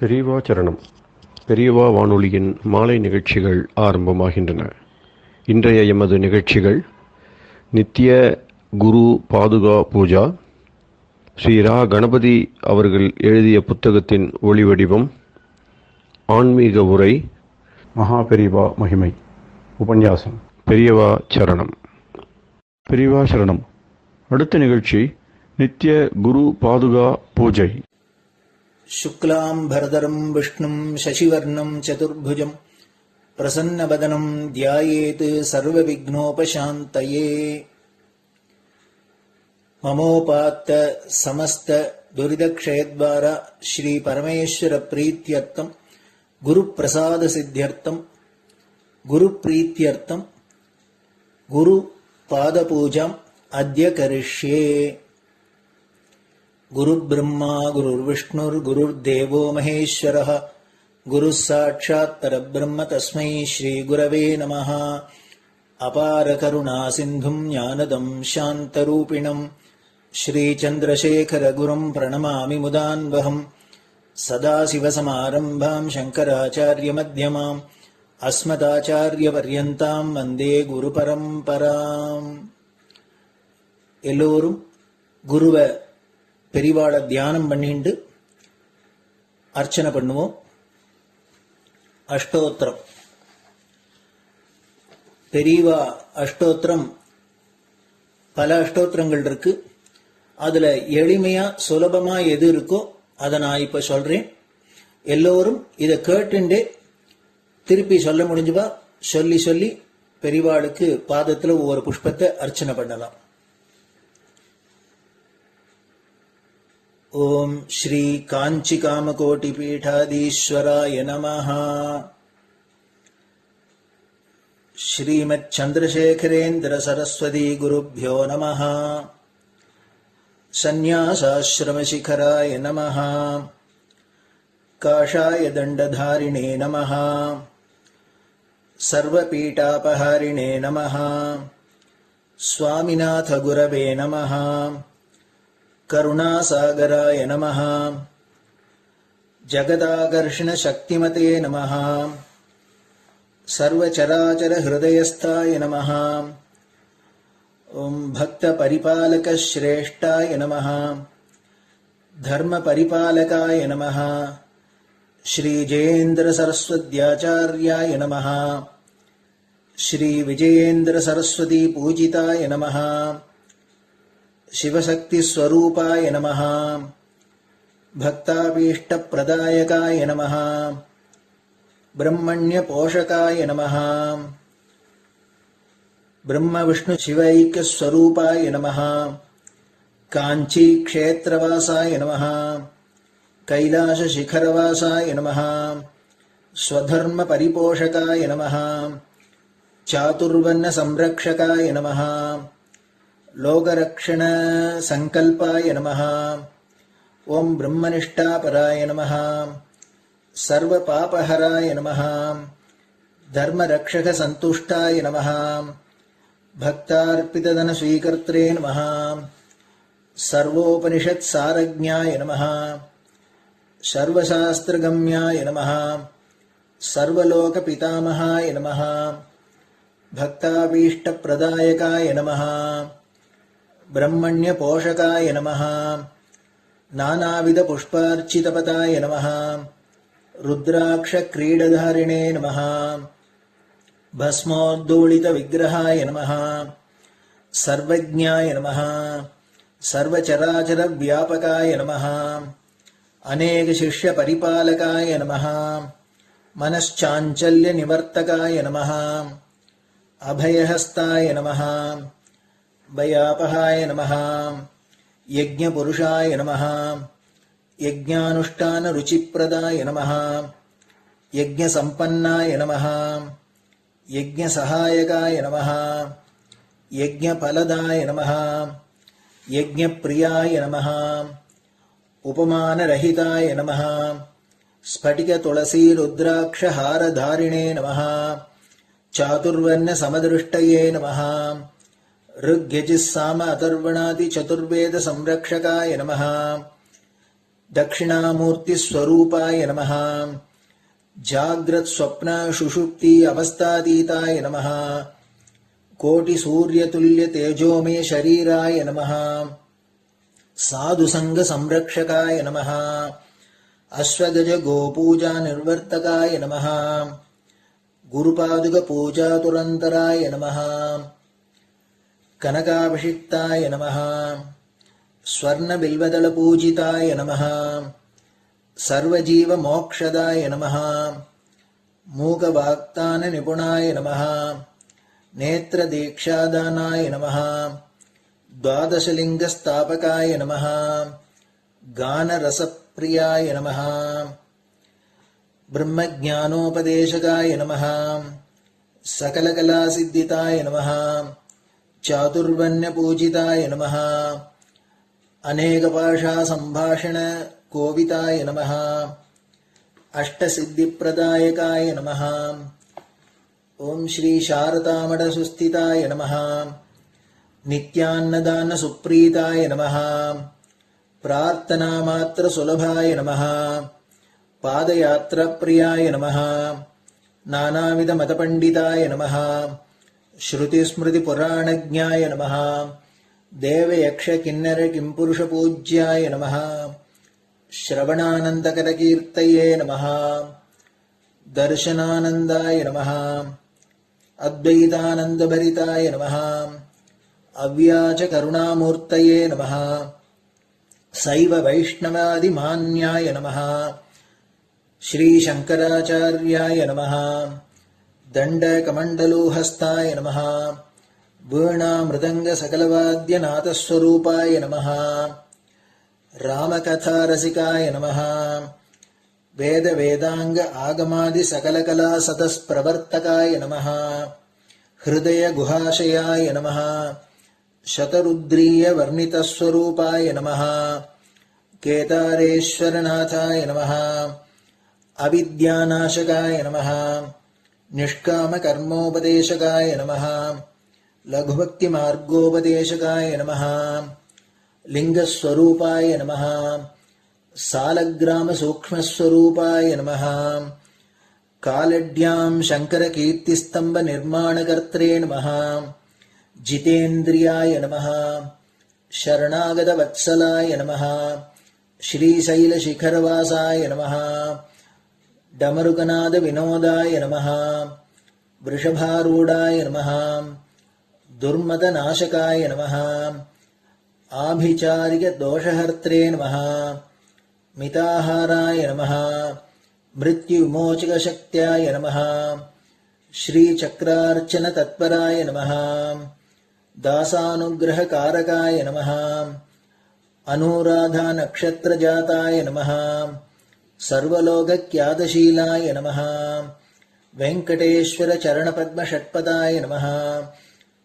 பெரியவா சரணம். பெரியவா வானொலியின் மாலை நிகழ்ச்சிகள் ஆரம்பமாகின்றன. இன்றைய எமது நிகழ்ச்சிகள் நித்திய குரு பாதுகா பூஜா, ஸ்ரீ ரா கணபதி அவர்கள் எழுதிய புத்தகத்தின் ஒளிவடிவம், ஆன்மீக உரை, மகா பெரியவா மகிமை, உபன்யாசம். பெரியவா சரணம். பெரியவா சரணம். அடுத்த நிகழ்ச்சி நித்திய குரு பாதுகா பூஜை. शुक्लां भरदरं विष्णुं शशिवर्णं चतुर्भुजं प्रसन्नवदनं ध्यायेत् सर्वविघ्नोपशान्तये। ममोपात्त समस्त दुरितक्षयद्वारा श्री परमेश्वर प्रीत्यर्थं गुरुप्रसाद सिद्ध्यर्थं गुरुप्रीत्यर्थं गुरुपादपूजाम् अद्य करिष्ये। गुरुर्ब्रह्मा गुरुर्विष्णुर्गुरुर्देवो महेश्वरः गुरुः साक्षात् परब्रह्म तस्मै श्रीगुरवे नमः। अपारकरुणासिन्धुं ज्ञानदं शान्तरूपिणं श्रीचन्द्रशेखरगुरुं प्रणमामि मुदान्वहम्। सदाशिवसमारम्भां शङ्कराचार्यमध्यमाम् अस्मदाचार्यपर्यन्तां वन्दे गुरुपरम्पराम्. எல்லோரும் குருவை பெரிவாளை தியானம் பண்ணிண்டு அர்ச்சனை பண்ணுவோம். அஷ்டோத்திரம். பெரியவா அஷ்டோத்திரம் பல அஷ்டோத்திரங்கள் இருக்கு. அதுல எளிமையா சுலபமா எது இருக்கோ அதை நான் இப்ப சொல்றேன். எல்லோரும் இதை கேட்டுண்டே திருப்பி சொல்ல முடிஞ்சுவா சொல்லி சொல்லி பெரிவாளுக்கு பாதத்துல ஒவ்வொரு புஷ்பத்தை அர்ச்சனை பண்ணலாம். ओम श्री कांची कामकोटि पीठाधीश्वराय नमः. श्रीमत् चंद्रशेखरेन्द्र सरस्वती गुरुभ्यो नमः. संन्यासाश्रम शिखराय नमः. काषाय दंडधारिणे नमः. सर्वपीठापहारिणे नमः. स्वामिनाथ गुरवे नमः. करुणासागराय नमः. जगदाकर्षण शक्तिमते नमः. सर्वचराचर हृदयस्थाय नमः. ओम भक्त परिपालक श्रेष्ठाय नमः. धर्म परिपालकाय नमः. श्री जयेन्द्र सरस्वत्याचार्याय नमः. श्री विजयेन्द्र सरस्वती पूजिताय नमः. शिवशक्ति स्वरूपाय नमः. भक्ताभीष्ट प्रदायकाय नमः. ब्रह्मण्य पोषकाय नमः. ब्रह्म विष्णु शिवैक्य स्वरूपाय नमः. कांची क्षेत्रवासाय नमः. कैलाश शिखरवासाय नमः. स्वधर्म परिपोषकाय नमः. चातुर्वर्ण संरक्षकाय नमः. लोकरक्षण संकल्पाय नमः. ओम ब्रह्मनिष्ठापराय नमः. सर्वपापहराय नमः. धर्मरक्षक संतुष्टाय नमः. भक्तार्पितधन स्वीकर्त्रे नमः. सर्वोपनिषत् सारज्ञाय नमः. सर्वशास्त्रगम्याय नमः. सर्वलोक पितामहाय नमः. भक्ताभीष्ट प्रदायकाय नमः. ब्रह्मण्य पोषकाय नमः. नानाविध पुष्पार्चितपताय नमः. रुद्राक्ष क्रीडधारिणे नमः. भस्मोद्दोलित विग्रहाय नमः. सर्वज्ञाय नमः. सर्वचराचर व्यापकाय नमः. अनेक शिष्य परिपालकाय नमः. मनश्चाञ्चल्य निवर्तकाय नमः. अभयहस्ताय नमः. भयापहाय नमः. यज्ञपुरुषाय नमः. यज्ञानुष्ठान रुचिप्रदाय नमः. यज्ञसम्पन्नाय नमः. यज्ञसहायकाय नमः. यज्ञफलदाय नमः. यज्ञप्रियाय नमः. उपमानरहिताय नमः. स्फटिक तुलसी रुद्राक्ष हारधारिणे नमः. चातुर्वर्ण समदृष्टये नमः. ऋग्यजुस्साम अथर्वणादि चतुर्वेद संरक्षकाय नमः. दक्षिणामूर्तिस्वरूपाय नमः जाग्रत् स्वप्न सुषुप्ति अवस्थातीताय नमः कोटिसूर्यतुल्यतेजोमय शरीराय नमः साधुसङ्गसंरक्षकाय नमः अश्वगज गोपूजा निर्वर्तकाय नमः गुरुपादुकपूजातुरन्तराय नमः कनकाभिषिक्ताय नमः स्वर्णबिल्वदलपूजिताय नमः सर्वजीवमोक्षदाय नमः मूकवाक्ताननिपुणाय नमः नेत्रदीक्षादानाय नमः द्वादशलिङ्गस्थापकाय नमः गानरसप्रियाय नमः ब्रह्मज्ञानोपदेशकाय नमः सकलकलासिद्धिताय नमः चातुर्वर्ण्यपूजिताय नमः अनेकभाषासम्भाषण कोविताय नमः अष्टसिद्धिप्रदायकाय नमः ओम श्री शारदामठसुस्थिताय नमः नित्यान्नदानसुप्रीताय नमः प्रार्थनामात्रसुलभाय नमः पादयात्राप्रियाय नमः नानाविधमतपण्डिताय नमः श्रुतिस्मृतिपुराणज्ञाय नमः देवयक्षकिन्नरकिंपुरुषपूज्याय नमः श्रवणानन्दकरकीर्तये नमः दर्शनानन्दाय नमः अद्वैतानन्दभरिताय नमः अव्याजकरुणामूर्तये नमः शैव वैष्णवादिमान्याय नमः श्रीशङ्कराचार्याय नमः दण्डकमण्डलोहस्ताय नमः वीणामृदङ्गसकलवाद्यनाथस्वरूपाय नमः रामकथारसिकाय नमः वेदवेदाङ्ग आगमादिसकलकलासतस्प्रवर्तकाय नमः हृदयगुहाशयाय नमः शतरुद्रीयवर्णितस्वरूपाय नमः केदारेश्वरनाथाय नमः अविद्यानाशकाय नमः निष्कामकर्मोपदेशकाय नमः लघुभक्तिमार्गोपदेशकाय नमः लिङ्गस्वरूपाय नमः सालग्रामसूक्ष्मस्वरूपाय नमः कालड्यां शङ्करकीर्तिस्तम्भनिर्माणकर्त्रे नमः जितेन्द्रियाय नमः शरणागतवत्सलाय नमः श्रीशैलशिखरवासाय नमः डमरुकनादविनोदाय नमः वृषभारूढाय नमः दुर्मदनाशकाय नमः आभिचारिकदोषहर्त्रे नमः मिताहाराय नमः मृत्युविमोचकशक्त्याय नमः श्रीचक्रार्चनतत्पराय नमः दासानुग्रहकारकाय नमः अनुराधानक्षत्रजाताय नमः सर्वलोकख्यातशीलाय नमः वेङ्कटेश्वरचरणपद्मषट्पदाय नमः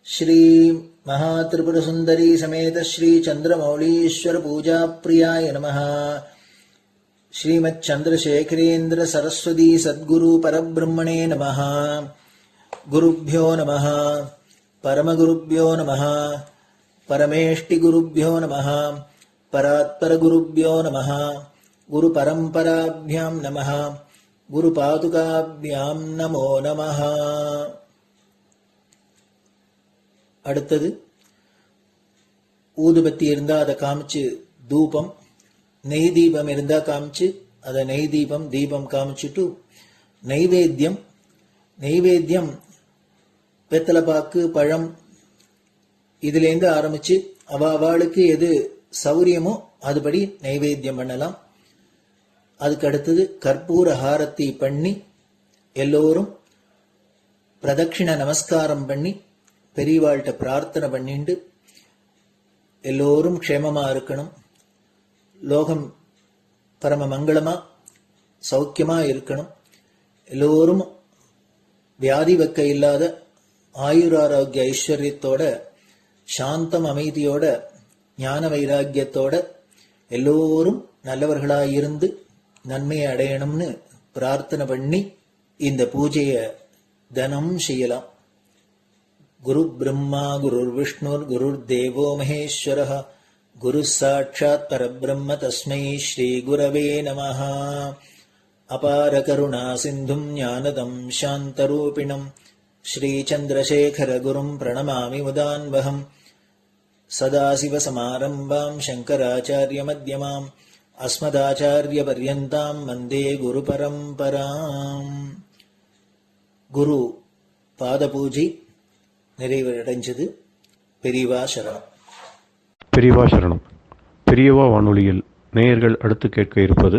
श्री महात्रिपुरसुन्दरी समेत श्री चन्द्रमौलीश्वर पूजाप्रियाय नमः श्रीमच्चन्द्रशेखरेन्द्र सरस्वती सद्गुरु परब्रह्मणे नमः गुरुभ्यो नमः परमगुरुभ्यो नमः परमेष्टिगुरुभ्यो नमः परात्परगुरुभ्यो नमः गुरुपरम्पराभ्यां नमः गुरुपादुकाभ्यां नमो नमः. அடுத்தது ஊதுபத்தி இருந்தா அதை காமிச்சு தூபம், நெய் தீபம் இருந்தா காமிச்சு அதை நெய் தீபம் தீபம் காமிச்சுட்டு நைவேத்தியம் வெத்தலைப்பாக்கு பழம் இதுலேருந்து ஆரம்பிச்சு அவளுக்கு எது சௌரியமோ அதுபடி நைவேத்தியம் பண்ணலாம். அதுக்கு அடுத்தது கற்பூர ஹாரத்தி பண்ணி எல்லோரும் பிரதட்சிண நமஸ்காரம் பண்ணி பெரியவாள்கிட்ட பிரார்த்தனை பண்ணிண்டு எல்லோரும் க்ஷேமமா இருக்கணும், லோகம் பரம மங்களமா சௌக்கியமா இருக்கணும், எல்லோரும் வியாதி வெக்க இல்லாத ஆயுராரோக்கிய ஐஸ்வர்யத்தோட சாந்தம் அமைதியோட ஞான வைராக்கியத்தோட எல்லோரும் நல்லவர்களாயிருந்து நன்மையை அடையணும்னு பிரார்த்தனை பண்ணி இந்த பூஜையை தினம் செய்யலாம். குரு பிரம்மா குருர் விஷ்ணுர் குருர் தேவோ மகேஸ்வரः குரு சாட்சாத் பரபிரம்ம தஸ்மை ஸ்ரீ குரவே நமஹ. அபார கருணா சிந்தும் ஞானதம் சாந்தரூபிணம் ஸ்ரீ சந்திரசேகர குரும் பிரணமாமி முதான்வகம். சதாசிவசமாரம்பாம் சங்கராச்சாரிய மத்யமாம் அஸ்மதாச்சாரிய பர்யந்தாம் வந்தே குரு பரம்பராம். குரு பாத பூஜை நிறைவடைஞ்சது. பெரியவா சரணம். பெரியவா சரணம். பெரியவா வானொலியில் நேயர்கள் அடுத்து கேட்க இருப்பது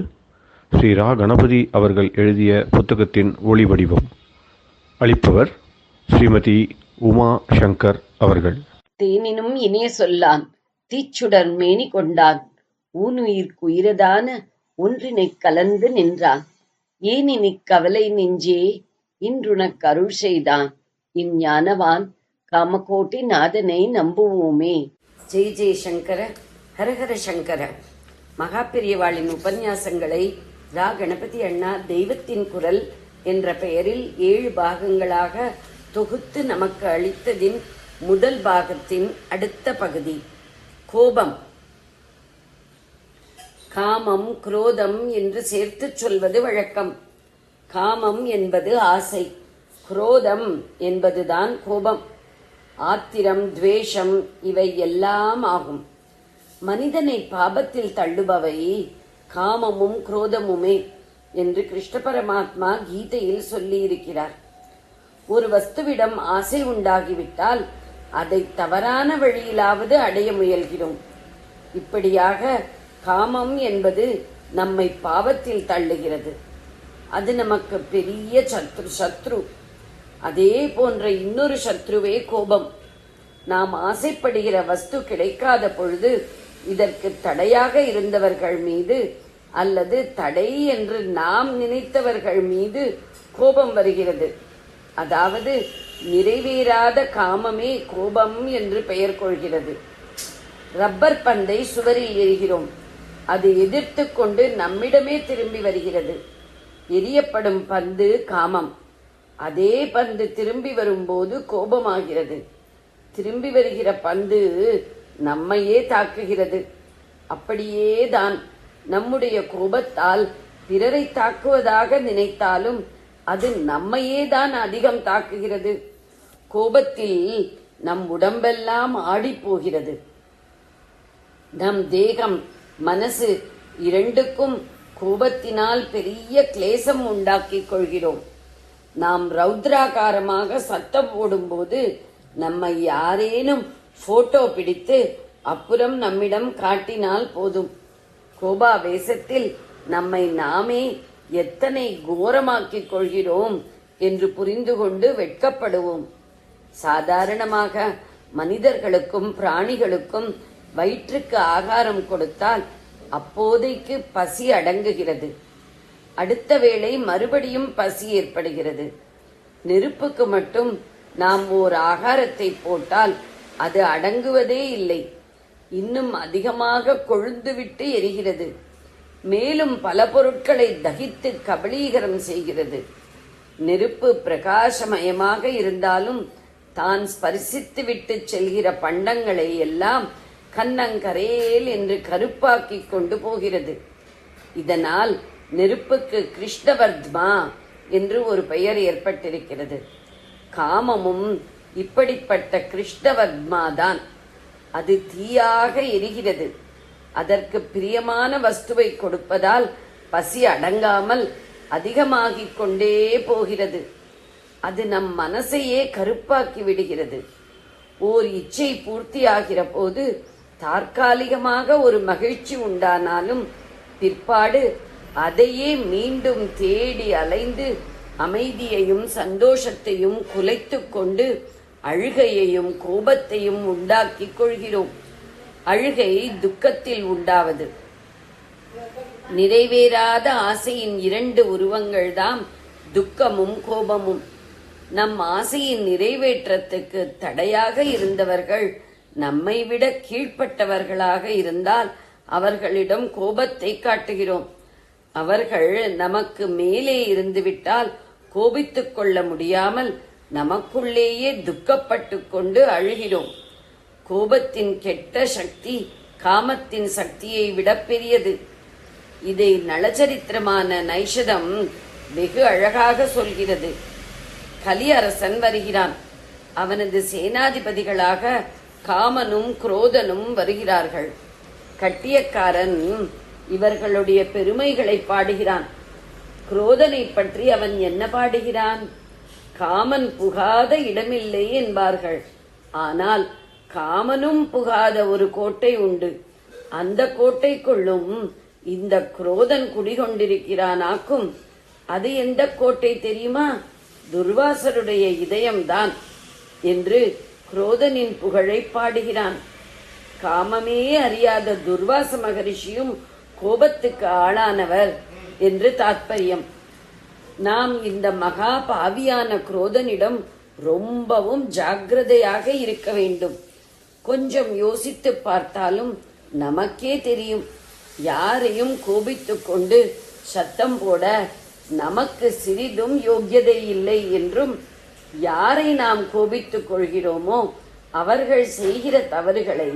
ஸ்ரீ ரா கணபதி அவர்கள் எழுதிய புத்தகத்தின் ஒளி வடிவம். அளிப்பவர் ஸ்ரீமதி உமா சங்கர் அவர்கள். தேனினும் இனிய சொல்லான் தீச்சுடர் மேனி கொண்டான் ஊனுயிர்க்கு உயிரதான ஒன்றினைக் கலந்து நின்றான் ஏனினிக் கவலை நெஞ்சே இன்றுனக் அருள் செய்தான் இஞ்ஞானவான் காமகோட்டி நாதனை நம்புவோமே. ஜெய ஜெயசங்கர, ஹரஹர சங்கர. மகாபெரியவாளின் உபன்யாசங்களை ரா கணபதி அண்ணா தெய்வத்தின் குரல் என்ற பெயரில் 7 பாகங்களாக தொகுத்து நமக்கு அளித்ததின் முதல் பாகத்தின் அடுத்த பகுதி கோபம். காமம், குரோதம் என்று சேர்த்து சொல்வது வழக்கம். காமம் என்பது ஆசை, குரோதம் என்பதுதான் கோபம். ஆத்திரம், துவேஷம் இவை எல்லாம் ஆகும். மனிதனை பாபத்தில் தள்ளுபவை காமமும் குரோதமுமே என்று கிருஷ்ண பரமாத்மா கீதையில் சொல்லியிருக்கிறார். ஒரு வஸ்துவிடம் ஆசை உண்டாகிவிட்டால் அதை தவறான வழியிலாவது அடைய முயல்கிறோம். இப்படியாக காமம் என்பது நம்மை பாவத்தில் தள்ளுகிறது. அது நமக்கு பெரிய சத்ரு. அதே போன்ற இன்னொரு சத்ருவே கோபம். நாம் ஆசைப்படுகிற வஸ்து கிடைக்காத பொழுது இதற்கு தடையாக இருந்தவர்கள் மீது அல்லது தடை என்று நாம் நினைத்தவர்கள் மீது கோபம் வருகிறது. அதாவது நிறைவேறாத காமமே கோபம் என்று பெயர் கொள்கிறது. ரப்பர் பந்தை சுவரில் எறிகிறோம். அது எதிர்த்து கொண்டு நம்மிடமே திரும்பி வருகிறது. எரியப்படும் பந்து காமம். அதே பந்து திரும்பி வரும்போது கோபமாகிறது. திரும்பி வருகிற பந்து நம்மையே தாக்குகிறது. அப்படியேதான் நம்முடைய கோபத்தால் பிறரை தாக்குவதாக நினைத்தாலும் அது நம்மையே தான் அதிகம் தாக்குகிறது. கோபத்தில் நம் உடம்பெல்லாம் ஆடி போகிறது. நம் தேகம், மனசு இரண்டுக்கும் கோபத்தினால் பெரிய கிளேசம் உண்டாக்கிக் கொள்கிறோம். நாம் ரௌத்ராகாரமாக சத்தம் போடும்போது நம்மை யாரேனும் போட்டோ பிடித்து அப்புறம் நம்மிடம் காட்டினால் போதும். கோபாவேசத்தில் நம்மை நாமே எத்தனை கோரமாக்கிக் கொள்கிறோம் என்று புரிந்து கொண்டு வெட்கப்படுவோம். சாதாரணமாக மனிதர்களுக்கும் பிராணிகளுக்கும் வயிற்றுக்கு ஆகாரம் கொடுத்தால் அப்போதைக்கு பசி அடங்குகிறது. அடுத்த வேளை மறுபடியும் பசி ஏற்படுகிறது. நெருப்புக்கு மட்டும் நாம் ஓர் ஆகாரத்தை போட்டால் அது அடங்குவதே இல்லை. இன்னும் அதிகமாக கொழுந்துவிட்டு எரிகிறது. மேலும் பல பொருட்களை தகித்து கபளீகரம் செய்கிறது. நெருப்பு பிரகாசமயமாக இருந்தாலும் தான் ஸ்பரிசித்து விட்டு செல்கிற பண்டங்களை எல்லாம் கண்ணங்கரேல் என்று கருப்பாக்கிக் கொண்டு போகிறது. இதனால் நெருப்புக்கு கிருஷ்ணவர்த்மா என்று ஒரு பெயர் ஏற்பட்டிருக்கிறது. காமமும் இப்படிப்பட்ட கிருஷ்ணவர்த்மாதான். அது தீயாக எரிகிறது. அதற்கு பிரியமான வஸ்துவை கொடுப்பதால் பசி அடங்காமல் அதிகமாகிக் கொண்டே போகிறது. அது நம் மனசையே கருப்பாக்கி விடுகிறது. ஓர் இச்சை பூர்த்தியாகிற போது தற்காலிகமாக ஒரு மகிழ்ச்சி உண்டானாலும் பிற்பாடு அதையே மீண்டும் தேடி அலைந்து அமைதியையும் சந்தோஷத்தையும் குலைத்துக் கொண்டு அழுகையையும் கோபத்தையும் உண்டாக்கிக் கொள்கிறோம். அழுகை துக்கத்தில் உண்டாவது. நிறைவேறாத ஆசையின் 2 உருவங்கள்தான் துக்கமும் கோபமும். நம் ஆசையின் நிறைவேற்றத்துக்கு தடையாக இருந்தவர்கள் நம்மை விட கீழ்ப்பட்டவர்களாக இருந்தால் அவர்களிடம் கோபத்தை காட்டுகிறோம். அவர்கள் நமக்கு மேலே இருந்துவிட்டால் கோபித்துக் கொள்ள முடியாமல் நமக்குள்ளேயே துக்கப்பட்டு கொண்டு அழுகிறோம். கோபத்தின் கெட்ட சக்தி காமத்தின் சக்தியை விட பெரியது. இதை நளச்சரித்திரமான நைஷதம் வெகு அழகாக சொல்கிறது. கலி அரசன் வருகிறான். அவனது சேனாதிபதிகளாக காமனும் குரோதனும் வருகிறார்கள். கட்டியக்காரன் இவர்களுடைய பெருமைகளை பாடுகிறான். குரோதனை பற்றி அவன் என்ன பாடுகிறான்? காமன் புகாத இடமில்லை என்பார்கள். ஆனால் காமனும் புகாத ஒரு கோட்டை உண்டு. அந்த கோட்டைக்குள்ளும் இந்த குரோதன் குடிகொண்டிருக்கிறானாக்கும். அது எந்த கோட்டை தெரியுமா? துர்வாசருடைய இதயம்தான் என்று குரோதனின் புகழை பாடுகிறான். காமமே அறியாத துர்வாச மகரிஷியும் கோபத்துக்கு ஆளானவர் என்று தாத்பரியம். நாம் இந்த மகா பாவியான குரோதனிடம் ரொம்பவும் ஜாக்கிரதையாக இருக்க வேண்டும். கொஞ்சம் யோசித்து பார்த்தாலும் நமக்கே தெரியும். யாரையும் கோபித்துக் கொண்டு சத்தம் போட நமக்கு சிறிதும் யோக்கியதை இல்லை என்றும், யாரை நாம் கோபித்துக் கொள்கிறோமோ அவர்கள் செய்கிற தவறுகளை,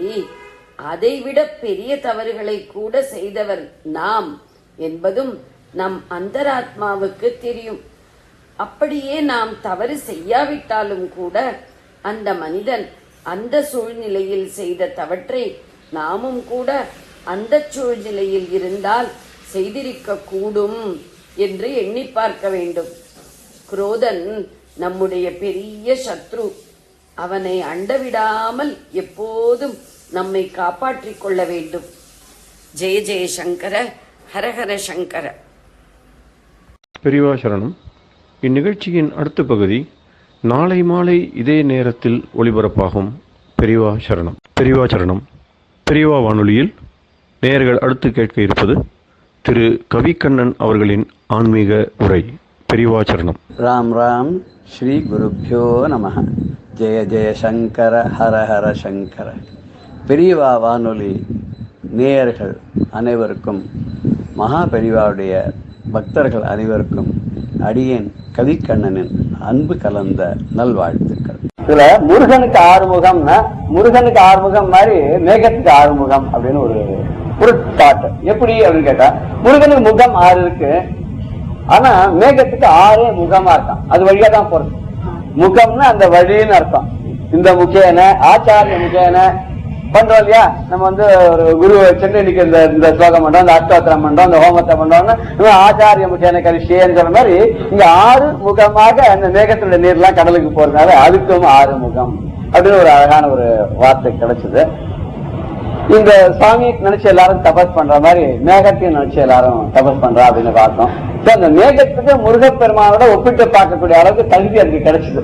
அதைவிட பெரிய தவறுகளை கூட செய்தவர் நாம் என்பதும் நம் அந்தராத்மாவுக்கு தெரியும். அப்படியே நாம் தவறு செய்யாவிட்டாலும் கூட அந்த மனிதன் அந்த சூழ்நிலையில் செய்த தவற்றை நாமும் கூட அந்த சூழ்நிலையில் இருந்தால் செய்திருக்க கூடும் என்று எண்ணி பார்க்க வேண்டும். குரோதன் நம்முடைய பெரிய சத்ரு. அவனை அண்டவிடாமல் எப்போதும் நம்மை காப்பாற்றிக் கொள்ள வேண்டும். ஜெய ஜெய சங்கர, ஹரஹர சங்கர. பெரியவா சரணம். இந்நிகழ்ச்சியின் அடுத்த பகுதி நாளை மாலை இதே நேரத்தில் ஒளிபரப்பாகும். பெரியவா சரணம். பெரியவா சரணம். பெரியவா வானொலியில் நேயர்கள் அடுத்து கேட்க இருப்பது திரு கவிக்கண்ணன் அவர்களின் ஆன்மீக உரை. பெரியவா சரணம். ராம் ராம். ஸ்ரீ குருப்யோ நமஹ. ஜெய ஜெய சங்கர, ஹர ஹர சங்கர. பெரியவா வானொலி நேயர்கள் அனைவருக்கும், மகா பெரியவாவுடைய பக்தர்கள் அனைவருக்கும் அடியேன் கவிக்கண்ணனின் அன்பு கலந்த நல்வாழ்த்துக்கள். இதுல முருகனுக்கு ஆறுமுகம்னா, முருகனுக்கு ஆறுமுகம் மாதிரி மேகத்துக்கு ஆறுமுகம் அப்படின்னு ஒரு தாட். எப்படி அப்படின்னு கேட்டா, முருகனுக்கு முகம் 6 இருக்கு, ஆனா மேகத்துக்கு 6 முகமா இருக்கான். அது வழியா தான் போறது. முகம்னா அந்த வழின்னு அர்த்தம். இந்த முகேன ஆச்சாரிய முகேன பண்றோம் இல்லையா? நம்ம ஒரு குரு சென்று இன்னைக்கு இந்த ஸ்லோகம் பண்றோம், இந்த அஷ்டோத்திரம் பண்றோம், இந்த ஹோமத்தை பண்றோம்னு ஆச்சாரிய முகேன கரிஷியன்னு சொல்ற மாதிரி இங்க 6 முகமாக அந்த மேகத்துடைய நீர்லாம் கடலுக்கு போறதுனால அதுக்கும் 6 முகம் அப்படின்னு ஒரு அழகான ஒரு வார்த்தை கிடைச்சது. இந்த சாமி நினைச்சு எல்லாரும் தபஸ் பண்ற மாதிரி மேகத்தையும் நினைச்சு எல்லாரும் தபஸ் பண்றா அப்படின்னு பார்த்தோம். அந்த மேகத்துக்கு முருகப்பெருமானோட ஒப்பிட்டு பார்க்கக்கூடிய அளவுக்கு தகுதி அதுக்கு கிடைச்சது.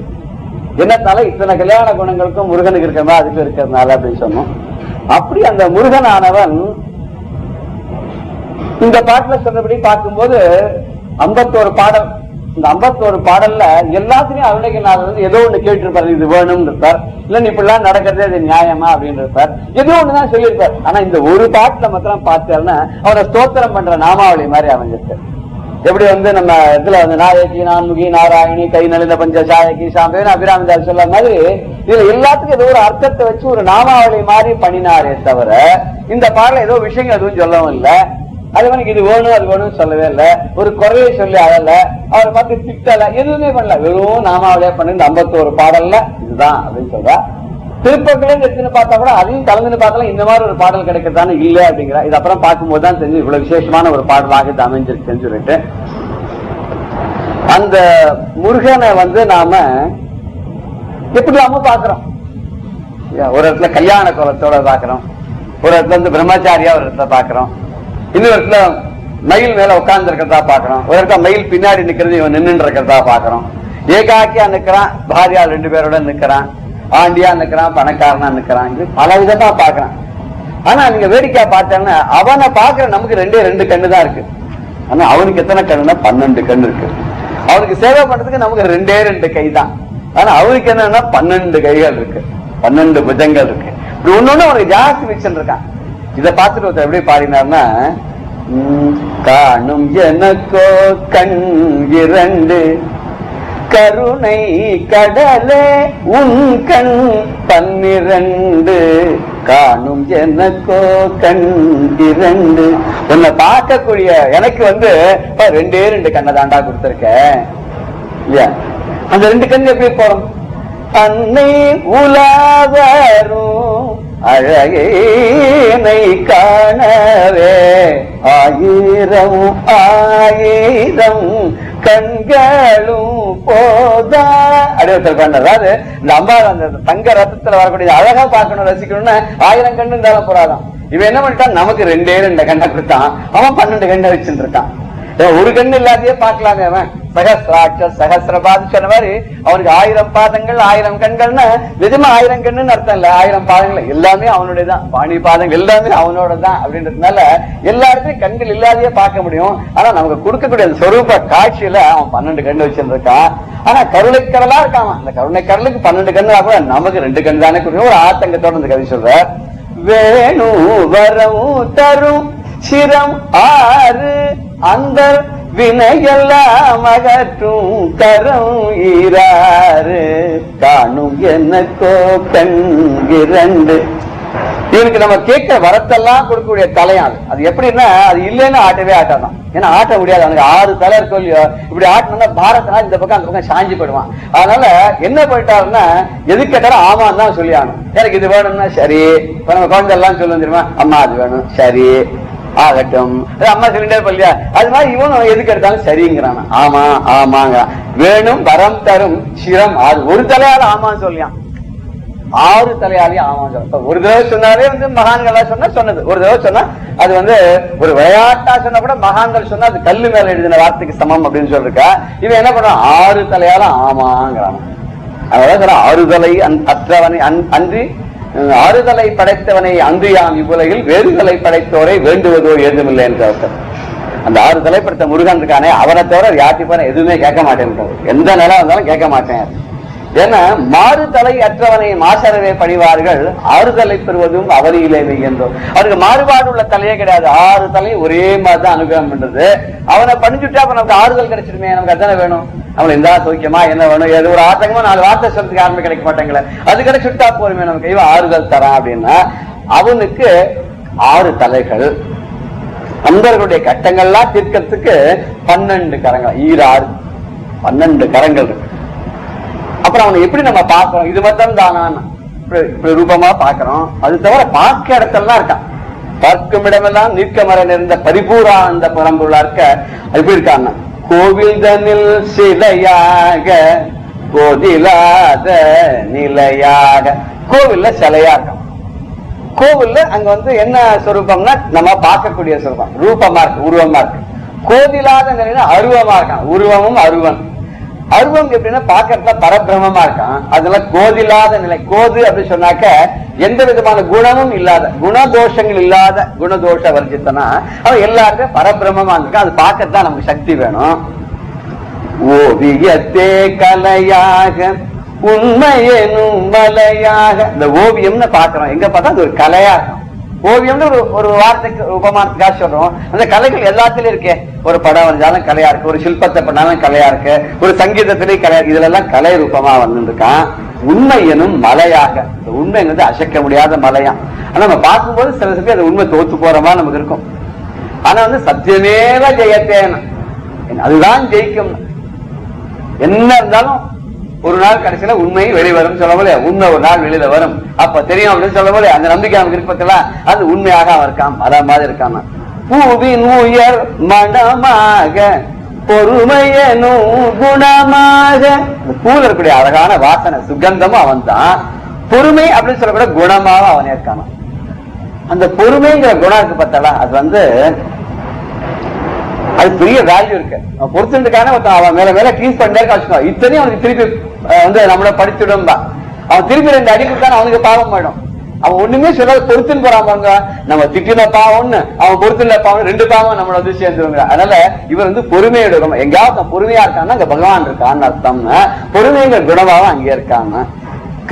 என்னத்தால இத்தனை கல்யாண குணங்களுக்கும் முருகனுக்கு இருக்கிற மாதிரி அதுக்கு இருக்கிறதுனால அப்படின்னு சொன்னோம். அப்படி அந்த முருகனானவன் இந்த பாட்டுல சொன்னபடி பார்க்கும்போது 51 பாடல். இந்த 51 பாடல்ல எல்லாத்துலயும் அருணகிரிநாதர் ஏதோ ஒண்ணு கேட்டு இருப்பாரு, இது வேணும்னு இருப்பார், இல்ல இப்படிலாம் நடக்கிறதே இது நியாயமா அப்படின்னு இருப்பார், ஏதோ ஒண்ணுதான் சொல்லியிருப்பார். ஆனா இந்த ஒரு பாட்டுல மாத்திரம் பார்த்தாருன்னா அவரை ஸ்தோத்திரம் பண்ற நாமாவளி மாதிரி அமைஞ்சிருக்கு. எப்படி நம்ம இதுல நாயகி, நான்முகி, நாராயணி, கை நலிந்த பஞ்ச சாயகி, சாம்பேன்னு அபிராமிதாஸ் சொல்ற மாதிரி இதுல எல்லாத்துக்கும் ஏதோ ஒரு அர்த்தத்தை வச்சு ஒரு நாமாவளி மாதிரி பண்ணினாரே தவிர இந்த பாடல ஏதோ விஷயங்கள் எதுவும் சொல்லவும் இல்லை. அது மாதிரி இது வேணும் அது வேணும்னு சொல்லவே இல்லை, ஒரு குறையை சொல்லி அழல, அவரை பார்த்து திட்டல, எதுவுமே பண்ணல, வெறும் நாமாவளியா பண்ணி இந்த 51 பாடல்ல இதுதான் அப்படின்னு சொல்றா. திருப்பங்களே எடுத்துன்னு பார்த்தா கூட அதையும் கலந்துன்னு பார்த்தாலும் இந்த மாதிரி ஒரு பாடல் கிடைக்கிறதானு இல்லை அப்படிங்கிற. இது அப்புறம் பார்க்கும்போது தான் தெரிஞ்சு இவ்வளவு விசேஷமான ஒரு பாடலாக இது அமைஞ்சிருக்குன்னு சொல்லிட்டு, அந்த முருகனை நாம எப்படி நாம பாக்குறோம். ஒரு இடத்துல கல்யாண கோலத்தோட பாக்குறோம், ஒரு இடத்துல பிரம்மச்சாரியா ஒரு இடத்துல பாக்குறோம், இன்னொரு இடத்துல மயில் மேல உட்கார்ந்து இருக்கிறதா பாக்குறோம், ஒரு இடத்துல மயில் பின்னாடி நிக்கிறது இவன் நின்று இருக்கிறதா பாக்குறோம், ஏகாக்கியா நிக்கிறான், பாரியா 2 பேரோட நிக்கிறான், ஆண்டியா நிக்கிறான், பணக்காரனா நிக்கிறான், இது பல விதமா பாக்குறான். ஆனா நீங்க வேடிக்கை பார்த்தேன்னா அவனை பாக்குற நமக்கு 2 கண்ணு தான் இருக்கு. ஆனா அவனுக்கு எத்தனை கண்ணுன்னா 12 கண்ணு இருக்கு. அவனுக்கு சேவை பண்றதுக்கு நமக்கு 2 கை தான். ஆனா அவனுக்கு என்னன்னா 12 கைகள் இருக்கு, 12 புஜங்கள் இருக்கு. இப்படி ஒன்னொன்னு அவனுக்கு ஜாஸ்தி மிச்சம் இருக்கான். இதை பார்த்துட்டு ஒருத்தர் எப்படி பாடினார்னா, காணும் எனக்கோ கண் 2 கருணை கடலே உன் கண் 12 காணும் எனக்கோ கண் இரண்டு. உன்னை பார்க்கக்கூடிய எனக்கு ரெண்டே 2 கண்ணை தாண்டா கொடுத்திருக்க இல்லையா? அந்த 2 கண் எப்படி போறோம்? அன்னை உலாவரும் அழகேனை காணவே 1000 1000 கண்களும் போதா அப்படி ஒருத்தர் பண்ணார். அதாவது இந்த அம்மா அந்த தங்க ரத்தத்துல வரக்கூடிய அழகா பார்க்கணும் ரசிக்கணும்னு 1000 கண்ணு இருந்தாலும் போறாதான். இவன் என்ன பண்ணிட்டான்? நமக்கு 2 கண்ணை கொடுத்தான், அவன் 12 கண்ணை வச்சுட்டு இருக்கான். ஒரு கண்ணு இல்லாதையே பார்க்கலாமே அவன். சகசிராட்ச சகசிரபாத சொன்ன மாதிரி அவனுக்கு 1000 பாதங்கள் 1000 கண்கள்னு நிஜமா 1000 கண்ணுன்னு அர்த்தம் இல்ல, 1000 பாதங்கள் எல்லாமே அவனுடைய தான், பாணி பாதங்கள் எல்லாமே அவனோட தான். அப்படின்றதுனால எல்லா இடத்துலயும் கண்கள் இல்லாதையே பார்க்க முடியும். ஆனா நமக்கு கொடுக்கக்கூடிய அந்த சொரூப காட்சியில அவன் 12 கண்ணு வச்சிருக்கான். ஆனா கருணை கடலா இருக்கான். அந்த கருணை கடலுக்கு 12 கண்ணு கூட நமக்கு 2 கண் தானே கொடுக்கும். ஒரு ஆத்தங்கத்தோட அந்த கவி சொல்ற, வேணு வரவும் தரும் சிரம் 6 அந்த வினையெல்லாம் அகற்றும் கரம் 6 காணும் எனக்கோ கண் 2. இவனுக்கு நம்ம கேட்க வரத்தெல்லாம் கொடுக்கக்கூடிய தலையாது. அது எப்படின்னா அது இல்லைன்னு ஆட்டவே ஆட்டாதான். ஏன்னா ஆட்ட முடியாது, அவனுக்கு 6 தலை இருக்கோ இல்லையோ. இப்படி ஆட்டணும்னா பாரத்னா இந்த பக்கம் அந்த பக்கம் சாஞ்சி போயிடுவான். அதனால என்ன போயிட்டாருன்னா எது கேட்டாலும் ஆமான்னு தான் சொல்லி ஆகணும். எனக்கு இது வேணும்னா சரி. இப்ப நம்ம குழந்தை எல்லாம் சொல்லுவோம் தெரியுமா, அம்மா அது வேணும் சரி ஆகட்டும், அம்மா சொல்லிட்டே இல்லையா? அது மாதிரி இவனும் எதுக்கு எடுத்தாலும் சரிங்கிறான். ஆமா ஆமாங்க. வேணும் வரம் தரும் சிரம் 6. ஒரு தலையால ஆமான்னு சொல்லியான், 6 தலையாலையும் ஆமா சொல்ல. ஒரு தடவை சொன்னாலே மகான்களா சொன்னது. ஒரு தடவை சொன்னா அது ஒரு விளையாட்டா சொன்னா கூட மகான்கள் சொன்னா அது கல்லு மேல எழுதின வார்த்தைக்கு சமம் அப்படின்னு சொல்லிருக்கா. இவன் என்ன பண்றான்? 6 தலையால ஆமாங்கிறான். அதான் 6 தலை அற்றவனை அன்றி 6 தலை படைத்தவனை அன்றியாம் இவ்வுலகில் வேறு தலை படைத்தோரை வேண்டுவதோ ஏதுமில்லை என்று அர்த்தம். அந்த 6 தலை படைத்த முருகன் இருக்கானே அவனை தவிர யாத்தி போன எதுவுமே கேட்க மாட்டேன், எந்த நிலம் வந்தாலும் கேட்க மாட்டேன். ஏன்னா 6 தலை அற்றவனை மாசறவே பணிவார்கள் 6 தலை பெறுவதும் அவரியிலே என்றோம். அவருக்கு மாறுபாடு உள்ள தலையே கிடையாது. 6 தலை ஒரே மாதிரிதான் அனுகிரகம் பண்றது. அவனை பணிச்சுட்டா அப்ப நமக்கு ஆறுதல் கிடைச்சிருமே. நமக்கு அதானே வேணும். அவன் எந்த சௌக்கியமா என்ன வேணும், ஏதோ ஒரு ஆத்தங்கமா 4 வார்த்தை சொல்றதுக்கு யாருமே கிடைக்க மாட்டாங்களே, அது கிடைச்சுட்டா போருமே நமக்கு. இவன் ஆறுதல் தரான் அப்படின்னா அவனுக்கு 6 தலைகள். அன்பர்களுடைய கட்டங்கள்லாம் தீர்க்கறதுக்கு 12 கரங்கள், 12 கரங்கள் இருக்கு. அப்புறம் அவனை எப்படி நம்ம பாக்குறோம்? இது மட்டும் தானா ரூபமா பாக்குறோம். அது தவிர பார்க்க இடத்தெல்லாம் இருக்கான். பார்க்கும் இடமெல்லாம் நீக்க மர நிறைந்த பரிபூரானந்த பரம்பொருளா இருக்க. எப்படி இருக்கான்? கோவில் தனில் சிலையாக கோதிலாத நிலையாக. கோவில்ல சிலையா இருக்கான். கோவில்ல அங்க என்ன சொரூபம்னா நம்ம பார்க்கக்கூடிய சொரூபம் ரூபமா இருக்கு, உருவமா இருக்கு. கோதிலாத நிலையில அருவமா இருக்கான். உருவமும் அருவம். அருவம் எப்படின்னா பாக்கிறதுல பரபிரமமா இருக்கான். அதுல கோதில்லாத நிலை. கோது அப்படி சொன்னாக்க எந்த விதமான குணமும் இல்லாத, குணதோஷங்கள் இல்லாத, குணதோஷ வர்ஜித்தனா அவன் எல்லாருக்கும் பரபிரமமா இருக்கான். அது பார்க்கறதுதான் நமக்கு சக்தி வேணும். ஓவியத்தே கலையாக உண்மையெனும் மலையாக. இந்த ஓவியம்னு பாக்குறோம், எங்க பார்த்தா அது ஒரு கலையா இருக்கும். ஓவியம்னு ஒரு வார்த்தைக்கு உபமானத்துக்காக சொல்றோம். அந்த கலைகள் எல்லாத்திலும் இருக்கே. ஒரு படம் வரைஞ்சாலும் கலையா இருக்கு, ஒரு சிற்பத்தை பண்ணாலும் கலையா இருக்கு, ஒரு சங்கீதத்திலேயும் கலையா இருக்கு. இதுல எல்லாம் கலை ரூபமா வந்துருக்கான். உண்மை எனும் மலையாக. இந்த உண்மை அசைக்க முடியாத மலையா. ஆனா நம்ம பார்க்கும்போது சில சமயம் அந்த உண்மை தோத்து போற மாதிரி நமக்கு இருக்கும். ஆனா சத்தியமேவ ஜெயத்தேன, அதுதான் ஜெயிக்கும். என்ன இருந்தாலும் ஒரு நாள் கடைசியில உண்மை வெளிவரும் சொல்ல போல, உண்மை ஒரு நாள் வெளியில வரும், அப்ப தெரியும் அப்படின்னு சொல்ல போல. அந்த நம்பிக்கை நமக்கு இருப்பதுல அது உண்மையாக இருக்கான். அத மாதிரி இருக்காம பூவின் உயர் மனமாக பொறுமையனும் குணமாக. பூல இருக்கக்கூடிய அழகான வாசனை சுகந்தமும் அவன் தான். பொறுமை அப்படின்னு சொல்லக்கூட குணமாக அவனே இருக்கான. அந்த பொறுமைங்கிற குணம் இருக்கு பார்த்தாலா, அது அது பெரிய வேல்யூ இருக்கு. பொறுத்துக்கான அவன் மேல மேல ட்ரீட் பண்ணிட்டே வச்சுக்கோ. இத்தனையும் அவனுக்கு திருப்பி நம்மள படிச்சுடும் தான். அவன் திருப்பி 2 அடிக்கிறான், அவனுக்கு பாவம் போயிடும். அவன் ஒண்ணுமே சொல்ல பொறுத்துன்னு போறாங்க. நம்ம திட்டின பாவம்னு அவன் பொறுத்துன பாவம் 2 பாவம் நம்மள சேர்ந்துருங்க. அதனால இவர் பொறுமையோட எங்கேயாவது பொறுமையா இருக்கான்னா அங்க பகவான் இருக்கான்னு அர்த்தம்னா பொறுமைங்கிற குணமாவும் அங்கே இருக்காங்க.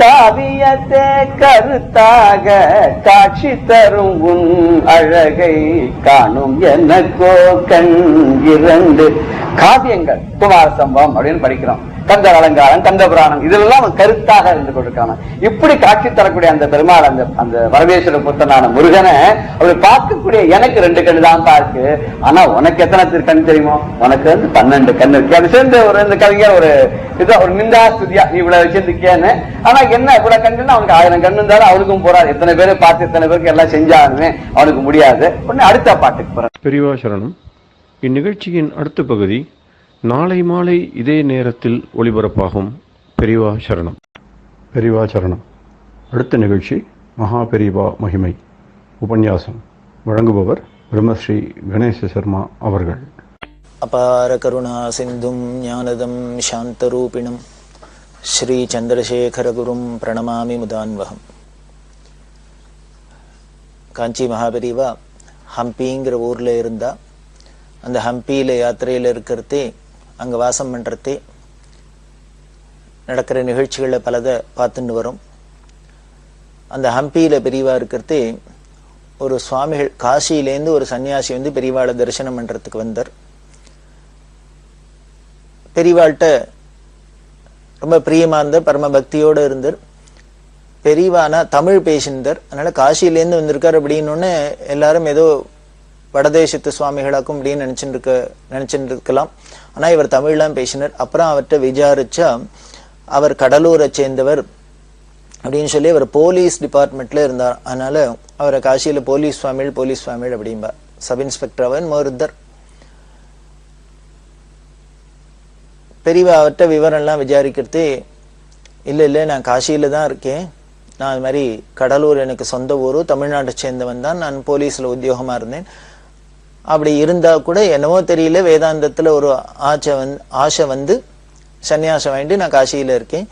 காவியத்தை கருத்தாக காட்சி தரும் உன் அழகை காணும் எனக்கோ கண் 2. காவியங்கள் குமார சம்பவம் அப்படின்னு படிக்கிறோம். கந்தர் அலங்காரம், கந்த புராணம், இதெல்லாம் கருத்தாக இருந்து கொண்டிருக்காங்க. இப்படி காட்சி தரக்கூடிய அந்த பெருமாள், அந்த வரவேஸ்வர புத்தனான முருகனை அப்படி பார்க்கக்கூடிய எனக்கு 2 கண்ணு தான் இருக்கு. ஆனா உனக்கு எத்தனை கண் தெரியுமோ? உனக்கு 12 கண் இருக்கு. அது சேர்ந்து இந்த கவிஞர் ஒரு நிந்தா ஸ்துதியா நீ இவ்வளவு வச்சிருக்கேன்னு. ஆனா என்ன இவ்வளவு கண்ணுன்னா அவனுக்கு 1000 கண்ணு இருந்தாலும் அவனுக்கும் போறாது. எத்தனை பேரை பார்த்து எத்தனை பேருக்கு எல்லாம் செஞ்சாலுமே அவனுக்கு முடியாது. உடனே அடுத்த பாட்டுக்கு போறேன். பெரியவா சரணம். இந்நிகழ்ச்சியின் அடுத்த பகுதி நாளை மாலை இதே நேரத்தில் ஒளிபரப்பாகும். பெரியவா சரணம். பெரியவா சரணம். அடுத்த நிகழ்ச்சி மகா பெரியவா மகிமை உபன்யாசம். வழங்குபவர் பிரம்மஸ்ரீ கணேச சர்மா அவர்கள். அபார கருணா சிந்தும் ஞானதம் சாந்தரூபிணம் ஸ்ரீ சந்திரசேகரகுரும் பிரணமாமி முதான்வகம். காஞ்சி மகாபெரிவா ஹம்பிங்கிற ஊரில் இருந்தா, அந்த ஹம்பியில் யாத்திரையில் இருக்கிறதே, அங்கே வாசம் பண்ணுறதே, நடக்கிற நிகழ்ச்சிகளை பலதை பார்த்துட்டு வரும். அந்த ஹம்பியில் பெரியவா இருக்கிறதே ஒரு சுவாமிகள் காசியிலேருந்து ஒரு சன்னியாசி வந்து பெரியவாளை தரிசனம் பண்ணுறதுக்கு வந்தார். பெரியவாள்கிட்ட ரொம்ப பிரியமா இருந்தார், பரம பக்தியோடு இருந்தார். பெரியவானா தமிழ் பேசினார். அதனால காசியிலேருந்து வந்திருக்கார் அப்படின்னு எல்லாரும் ஏதோ வடதேசத்து சுவாமிகளாக்கும் அப்படின்னு நினைச்சுட்டு இருக்கலாம். ஆனா இவர் தமிழ்லாம் பேசினார். அப்புறம் அவர்கிட்ட விசாரிச்சா அவர் கடலூரை சேர்ந்தவர் அப்படின்னு சொல்லி அவர் போலீஸ் டிபார்ட்மெண்ட்ல இருந்தார். அதனால அவரை காசியில போலீஸ் சுவாமிகள் அப்படின்பா. சப் இன்ஸ்பெக்டர் அவன் மருதர். பெரியவா அவர்கிட்ட விவரம்லாம் விசாரிக்கிறது, இல்லை நான் காசியில தான் இருக்கேன், நான் அது மாதிரி கடலூர் எனக்கு சொந்த ஊர், தமிழ்நாட்டை சேர்ந்தவன் தான், நான் போலீஸ்ல உத்தியோகமா இருந்தேன். அப்படி இருந்தா கூட என்னவோ தெரியல வேதாந்தத்துல ஒரு ஆசை வந்து சன்னியாசம் வாங்கிட்டு நான் காசியில இருக்கேன்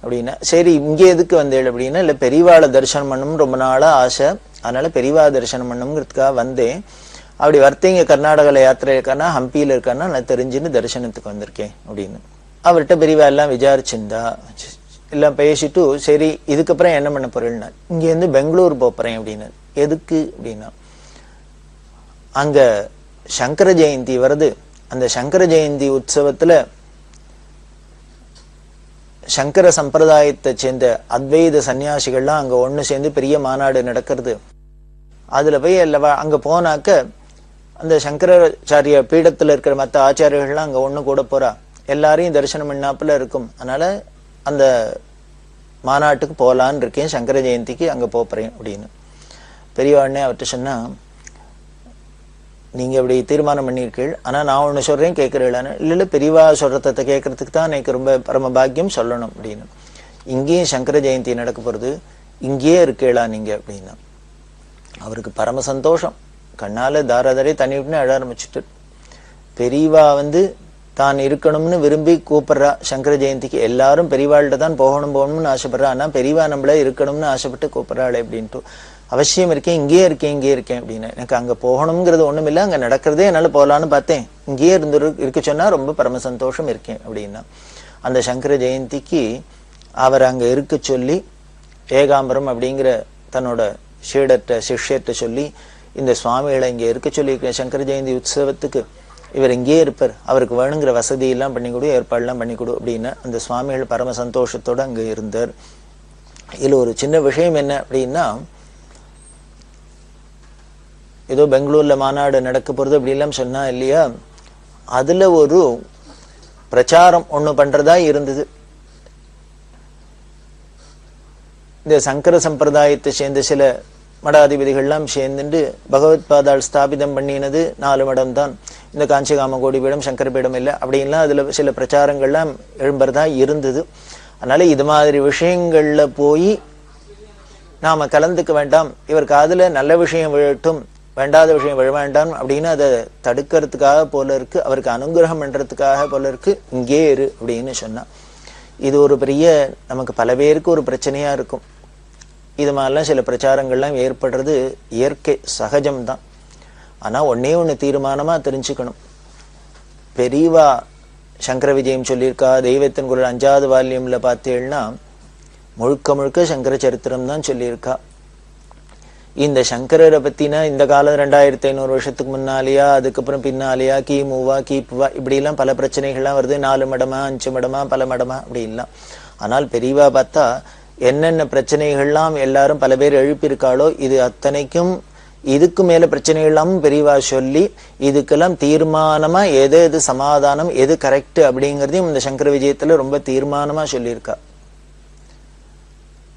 அப்படின்னா. சரி, இங்கே எதுக்கு வந்தேன் அப்படின்னா, இல்லை பெரியவாளை தரிசனம் பண்ணணும் ரொம்ப நாளா ஆசை, அதனால பெரியவா தரிசனம் பண்ணணுங்கிறதுக்காக வந்தேன். அப்படி வர்த்தீங்க கர்நாடகாவில் யாத்திரை இருக்கானா ஹம்பியில் இருக்கானா நான் தெரிஞ்சுன்னு தரிசனத்துக்கு வந்திருக்கேன் அப்படின்னு. அவர்கிட்ட பெரியவா எல்லாம் விசாரிச்சிருந்தா, எல்லாம் பேசிட்டு சரி இதுக்கப்புறம் என்ன பண்ண போறேன்னா, இங்கேருந்து பெங்களூர் போறேன் அப்படின்னு. எதுக்கு அப்படின்னா, அங்க சங்கர ஜெயந்தி வருது. அந்த சங்கர ஜெயந்தி உற்சவத்துல சங்கர சம்பிரதாயத்தை சேர்ந்த அத்வைத சன்னியாசிகள்லாம் அங்க ஒண்ணு சேர்ந்து பெரிய மாநாடு நடக்கிறது. அதுல போய் அங்க போனாக்க அந்த சங்கராச்சாரிய பீடத்துல இருக்கிற மற்ற ஆச்சாரியர்கள்லாம் அங்க ஒண்ணு கூட போறா, எல்லாரையும் தரிசனம் பண்ணாப்புல இருக்கும். அதனால அந்த மாநாட்டுக்கு போலான்னு இருக்கேன், சங்கர ஜெயந்திக்கு அங்க போறேன் அப்படின்னு. பெரியவாண்ணே அவர்கிட்ட சொன்னா, நீங்க இப்படி தீர்மானம் பண்ணிருக்கீள், ஆனா நான் ஒண்ணு சொல்றேன் கேட்கிறீங்களான்னு. இல்ல பெரியவா சொல்றதை கேட்கறதுக்கு தான் எனக்கு ரொம்ப பரம பாக்கியம் சொல்லணும் அப்படின்னு. இங்கேயும் சங்கர ஜெயந்தி நடக்க போறது, இங்கேயே இருக்கீங்களா நீங்க அப்படின்னா. அவருக்கு பரம சந்தோஷம், கண்ணால தாராதாரே தண்ணி விட்டுன்னு அழ ஆரம்பிச்சுட்டு. பெரியவா வந்து தான் இருக்கணும்னு விரும்பி கூப்பிடுறா சங்கர ஜெயந்திக்கு. எல்லாரும் பெரியவாள்கிட்ட தான் போகணும்னு ஆசைப்படுறா, ஆனா பெரியவா நம்மள இருக்கணும்னு ஆசைப்பட்டு கூப்பிடுறாள் அப்படின்ட்டு. அவசியம் இருக்கேன், இங்கேயே இருக்கேன் அப்படின்னு. எனக்கு அங்க போகணுங்கிறது ஒண்ணும் இல்லை, அங்க நடக்கிறதே என்னால போகலான்னு பார்த்தேன், இங்கேயே இருக்க சொன்னா ரொம்ப பரம சந்தோஷம் இருக்கேன் அப்படின்னா. அந்த சங்கர ஜெயந்திக்கு அவர் அங்க இருக்க சொல்லி ஏகாம்பரம் அப்படிங்கிற தன்னோட சிஷ்யர்கிட்ட சொல்லி இந்த சுவாமிகளை இங்க இருக்க சொல்லி சங்கர ஜெயந்தி உற்சவத்துக்கு இவர் இங்கேயே இருப்பார், அவருக்கு வேணுங்கிற வசதி எல்லாம் பண்ணி கொடு, ஏற்பாடுலாம் பண்ணி கொடு அப்படின்னு அந்த சுவாமிகள் பரம சந்தோஷத்தோட அங்க இருந்தார். இதுல ஒரு சின்ன விஷயம் என்ன அப்படின்னா, ஏதோ பெங்களூர்ல மாநாடு நடக்க போறது அப்படி எல்லாம் சொன்னா இல்லையா, அதுல ஒரு பிரச்சாரம் ஒண்ணு பண்றதா இருந்தது. இந்த சங்கர சம்பிரதாயத்தை சேர்ந்த சில மடாதிபதிகள்லாம் சேர்ந்துட்டு பகவத் பாதாள் ஸ்தாபிதம் பண்ணினது 4 மடம் தான், இந்த காஞ்சிகாம கோடி பீடம் சங்கர பீடம் இல்லை அப்படின்லாம் அதுல சில பிரச்சாரங்கள்லாம் எழும்புறதா இருந்தது. அதனால இது மாதிரி விஷயங்கள்ல போய் நாம கலந்துக்க வேண்டாம், இவர் காதுல நல்ல விஷயம் விழட்டும், வேண்டாத விஷயம் விழ வேண்டாம் அப்படின்னு அதை தடுக்கிறதுக்காக போல இருக்கு, அவருக்கு அனுகிரகம் பண்றதுக்காக போல இருக்கு, இங்கே இரு அப்படின்னு சொன்னா. இது ஒரு பெரிய நமக்கு பல பேருக்கு ஒரு பிரச்சனையா இருக்கும். இது மாதிரிலாம் சில பிரச்சாரங்கள்லாம் ஏற்படுறது இயற்கை சகஜம்தான். ஆனா ஒண்ணு தீர்மானமா தெரிஞ்சுக்கணும். பெரியவா சங்கர விஜயம் சொல்லியிருக்கா, தெய்வத்தின் குரல் 5வது வால்யூம்ல பார்த்தீங்கன்னா முழுக்க முழுக்க சங்கர சரித்திரம் தான் சொல்லியிருக்கா. இந்த சங்கரரை பத்தினா இந்த காலம் 2500 வருஷத்துக்கு முன்னாலேயா, அதுக்கப்புறம் பின்னாலேயா, கிமுவா கிபுவா இப்படிலாம் பல பிரச்சனைகள்லாம் வருது. 4 மடமா 5 மடமா பல மடமா அப்படின்லாம். ஆனால் பெரியவா பார்த்தா என்னென்ன பிரச்சனைகள்லாம் எல்லாரும் பல பேர் எழுப்பியிருக்காளோ இது அத்தனைக்கும் இதுக்கு மேல பிரச்சனைகள் எல்லாம் பெரியவா சொல்லி இதுக்கெல்லாம் தீர்மானமா எது எது சமாதானம் எது கரெக்ட் அப்படிங்கறதையும் இந்த சங்கர விஜயத்துல ரொம்ப தீர்மானமா சொல்லியிருக்கா.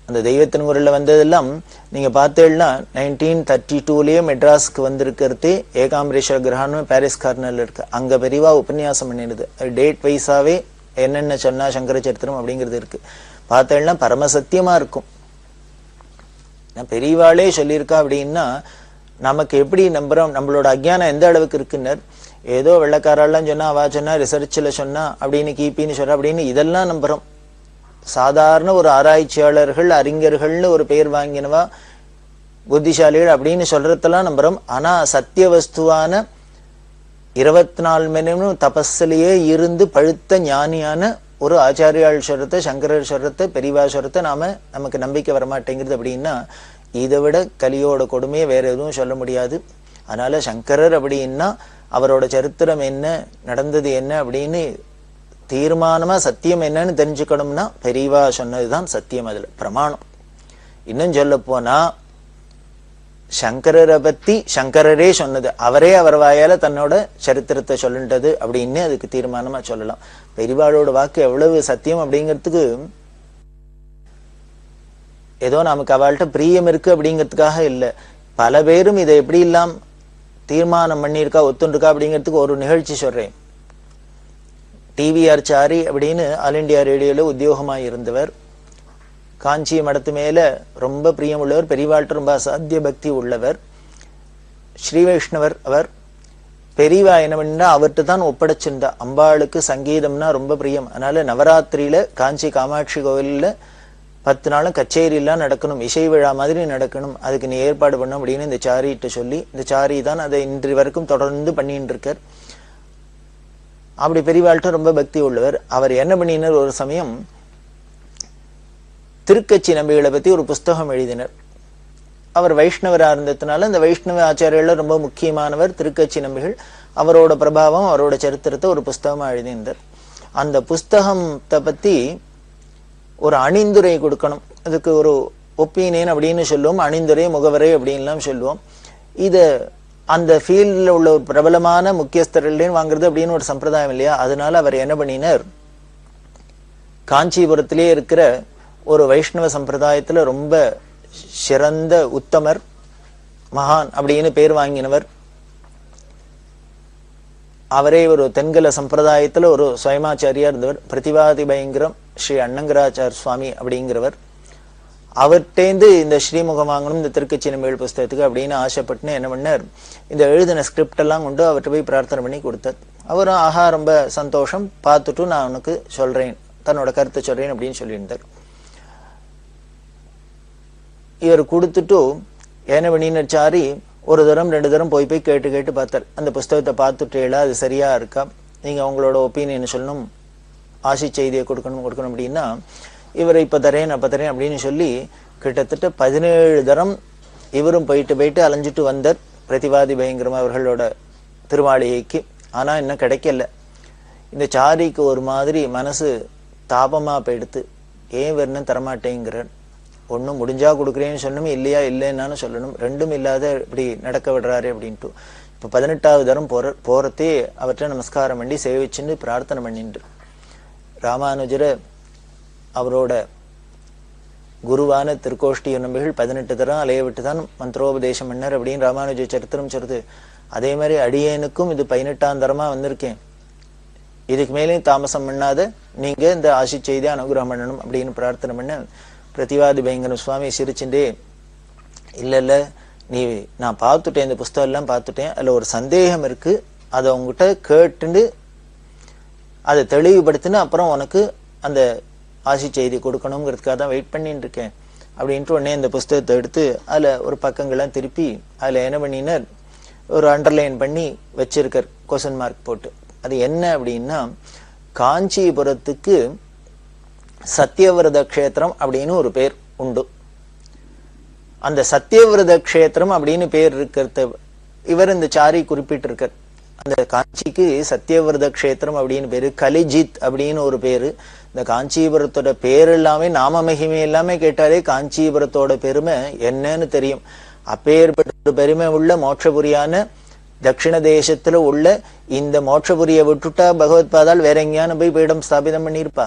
அந்த தெய்வத்தின் குரல்ல வந்ததெல்லாம் நீங்க பார்த்தீங்கன்னா 1932லயே மெட்ராஸ்க்கு வந்திருக்கிறது ஏகாம்பரேஸ்வர கிரகணம் பாரிஸ் கார்னர்ல இருக்கு. அங்க பெரியவா உபன்யாசம் பண்ணிடுது. டேட் வைஸாவே என்னென்ன சொன்னா சங்கர சரித்திரம் அப்படிங்கிறது இருக்கு. பார்த்தீங்கன்னா பரமசத்தியமா இருக்கும். பெரியவாளே சொல்லியிருக்கா அப்படின்னா நமக்கு எப்படி நம்புறோம், நம்மளோட அஜ்ஞானம் எந்த அளவுக்கு இருக்குன்னு. ஏதோ வெள்ளக்காரெல்லாம் சொன்னா அவா சொன்னா ரிசர்ச்ல சொன்னா அப்படின்னு கிபின்னு சொல்ற அப்படின்னு இதெல்லாம் நம்புறோம். சாதாரண ஒரு ஆராய்ச்சியாளர்கள் அறிஞர்கள்னு ஒரு பெயர் வாங்கினவா புத்திசாலிகள் அப்படின்னு சொல்றதெல்லாம் நம்புறோம். ஆனா சத்திய வஸ்துவான 24 மணி நேரம் தபஸ்லேயே இருந்து பழுத்த ஞானியான ஒரு ஆச்சாரியால் சொல்றத சங்கரர் சொல்றத பெரியவா சொல்றத நமக்கு நம்பிக்கை வரமாட்டேங்கிறது. அப்படின்னா இதை விட கலியோட கொடுமையை வேற எதுவும் சொல்ல முடியாது. அதனால சங்கரர் அப்படின்னா அவரோட சரித்திரம் என்ன நடந்தது என்ன அப்படின்னு தீர்மானமா சத்தியம் என்னன்னு தெரிஞ்சுக்கணும்னா பெரியவா சொன்னதுதான் சத்தியம், அதுல பிரமாணம். இன்னும் சொல்ல போனா சங்கரரை பத்தி சங்கரரே சொன்னது, அவரே அவர் வாயால தன்னோட சரித்திரத்தை சொல்லுன்றது அப்படின்னு அதுக்கு தீர்மானமா சொல்லலாம். பெரியவாளோட வாக்கு எவ்வளவு சத்தியம் அப்படிங்கிறதுக்கு ஏதோ நமக்கு அவள்கிட்ட பிரியம் இருக்கு அப்படிங்கிறதுக்காக இல்லை. பல பேரும் இதை எப்படி இல்லாம் தீர்மானம் பண்ணியிருக்கா ஒத்துருக்கா அப்படிங்கிறதுக்கு ஒரு நிகழ்ச்சி சொல்றேன். டிவிஆர் சாரி அப்படின்னு ஆல் இண்டியா ரேடியோல உத்தியோகமாய் இருந்தவர். காஞ்சி மடத்து மேல ரொம்ப பிரியம் உள்ளவர், பெரியவாழ்கிட்ட ரொம்ப அசாத்திய பக்தி உள்ளவர், ஸ்ரீ வைஷ்ணவர். அவர் பெரியவா என்ன பண்ணா அவர்கிட்ட தான் ஒப்படைச்சிருந்தா. அம்பாளுக்கு சங்கீதம்னா ரொம்ப பிரியம். அதனால நவராத்திரியில காஞ்சி காமாட்சி கோவில்ல 10 நாளும் கச்சேரி எல்லாம் நடக்கணும், இசை விழா மாதிரி நடக்கணும், அதுக்கு நீ ஏற்பாடு பண்ணும் அப்படின்னு இந்த சாரிட்ட சொல்லி, இந்த சாரி தான் அதை இன்று வரைக்கும் தொடர்ந்து பண்ணிட்டு இருக்கார். அப்படி பெரியவாழ்கிட்ட ரொம்ப பக்தி உள்ளவர். அவர் என்ன பண்ணினார், ஒரு சமயம் திருக்கச்சி நம்பிகளை பத்தி ஒரு புஸ்தகம் எழுதினர். அவர் வைஷ்ணவரா இருந்ததுனால இந்த வைஷ்ணவ ஆச்சாரியர்கள் ரொம்ப முக்கியமானவர் திருக்கச்சி நம்பிகள். அவரோட பிரபாவம் அவரோட சரித்திரத்தை ஒரு புஸ்தகமா எழுதினார். அந்த புஸ்தகத்தை பத்தி ஒரு அணிந்துரை கொடுக்கணும், அதுக்கு ஒரு ஒப்பீனியன் அப்படின்னு சொல்லுவோம், அணிந்துரை முகவரை அப்படின்லாம் சொல்லுவோம். இத அந்த ஃபீல்ட்ல உள்ள ஒரு பிரபலமான முக்கியஸ்தர்களையும் வாங்குறது அப்படின்னு ஒரு சம்பிரதாயம் இல்லையா. அதனால அவர் என்ன பண்ணினார், காஞ்சிபுரத்திலே இருக்கிற ஒரு வைஷ்ணவ சம்பிரதாயத்துல ரொம்ப சிறந்த உத்தமர் மகான் அப்படின்னு பேர் வாங்கினவர், அவரே ஒரு தென்கல சம்பிரதாயத்துல ஒரு சுயமாச்சாரியா இருந்தவர், பிரதிவாதி பயங்கரம் ஸ்ரீ அண்ணங்கராச்சார் சுவாமி அப்படிங்கிறவர். அவர்கிட்டேந்து இந்த ஸ்ரீமுகம் வாங்கணும் இந்த திருக்கச்சி நம்பிகள் புஸ்தகத்துக்கு அப்படின்னு ஆசைப்பட்டுன்னு என்ன பண்ணார், இந்த எழுதின ஸ்கிரிப்ட் எல்லாம் கொண்டு அவர்கிட்ட போய் பிரார்த்தனை பண்ணி கொடுத்தார். அவரும் ஆஹா ரொம்ப சந்தோஷம், பார்த்துட்டு நான் உனக்கு சொல்றேன், தன்னோட கருத்தை சொல்றேன் அப்படின்னு சொல்லியிருந்தார். இவர் கொடுத்துட்டு என்ன பண்ணினார், சாரி ஒரு தரம் 2 தரம் போய் கேட்டு பார்த்தார். அந்த புஸ்தகத்தை பார்த்துட்டேளா, அது சரியா இருக்கா, நீங்க உங்களோட ஒப்பீனியன் சொல்லணும், ஆசி செய்தியை கொடுக்கணும் அப்படின்னா இவரை இப்ப தரேன் அப்ப தரேன் அப்படின்னு சொல்லி கிட்டத்தட்ட 17 தரம் இவரும் போயிட்டு அலைஞ்சிட்டு வந்தார் பிரதிவாதி பயங்கரம் அவர்களோட திருமாளிகைக்கு. ஆனா இன்னும் கிடைக்கல. இந்த சாரிக்கு ஒரு மாதிரி மனசு தாபமா போயிடுத்து, ஏன் வரணும் தரமாட்டேங்கிறார், ஒன்னும் முடிஞ்சா கொடுக்குறேன்னு சொல்லணும், இல்லையா இல்லைன்னு சொல்லணும், ரெண்டும் இல்லாத இப்படி நடக்க விடுறாரு அப்படின்ட்டு. இப்ப 18வது தரம் போறதே அவர்கிட்ட நமஸ்காரம் பண்ணி சேவிச்சுன்னு பிரார்த்தனை பண்ணிட்டு ராமானுஜரை அவரோட குருவான திருக்கோஷ்டி நம்பிகள் 18 தரம் அலைய விட்டு தான் மந்திரோபதேசம் பண்ணார் அப்படின்னு ராமானுஜ சரித்திரம் சொல்றது. அதே மாதிரி அடியேனுக்கும் இது 18ஆம் தரமா வந்திருக்கேன், இதுக்கு மேலேயும் தாமசம் பண்ணாத நீங்க இந்த ஆசி செய்தி அனுகிரகம் பண்ணணும் அப்படின்னு பிரார்த்தனை பண்ண பிரதிவாதி பயங்கரம் சுவாமி சிரிச்சுட்டே, இல்ல நீ நான் பார்த்துட்டேன், இந்த புஸ்தகம் எல்லாம் பார்த்துட்டேன், அதுல ஒரு சந்தேகம் இருக்கு, அதை உங்ககிட்ட கேட்டுண்டு அதை தெளிவுபடுத்தின அப்புறம் உனக்கு அந்த ஆசி செய்தி கொடுக்கணுங்கிறதுக்காக தான் வெயிட் பண்ணிட்டு இருக்கேன் அப்படின்ட்டு உடனே இந்த புஸ்தகத்தை எடுத்து அதுல ஒரு பக்கங்கள்லாம் திருப்பி அதுல என்ன பண்ணினார், ஒரு அண்டர்லைன் பண்ணி வச்சிருக்கார் கொஸ்டின் மார்க் போட்டு. அது என்ன அப்படின்னா, காஞ்சிபுரத்துக்கு சத்தியவிரத கஷேத்திரம் அப்படின்னு ஒரு பேர் உண்டு. அந்த சத்தியவிரத க்ஷேத்திரம் அப்படின்னு பேர் இருக்கிறத இவர் இந்த சாரி குறிப்பிட்டிருக்கார். அந்த காஞ்சிக்கு சத்தியவிரத க்ஷேத்திரம் அப்படின்னு பேரு, கலிஜித் அப்படின்னு ஒரு பேரு. இந்த காஞ்சிபுரத்தோட பேர் எல்லாமே, நாம மகிமை எல்லாமே கேட்டாலே காஞ்சிபுரத்தோட பெருமை என்னன்னு தெரியும். அப்பேற்பட்ட பெருமை உள்ள மோட்சபுரியான தட்சிண தேசத்துல உள்ள இந்த மோட்சபுரியை விட்டுட்டா பகவத் பாதால் வேற எங்கேயான போய் பீடம் ஸ்தாபிதம் பண்ணியிருப்பா?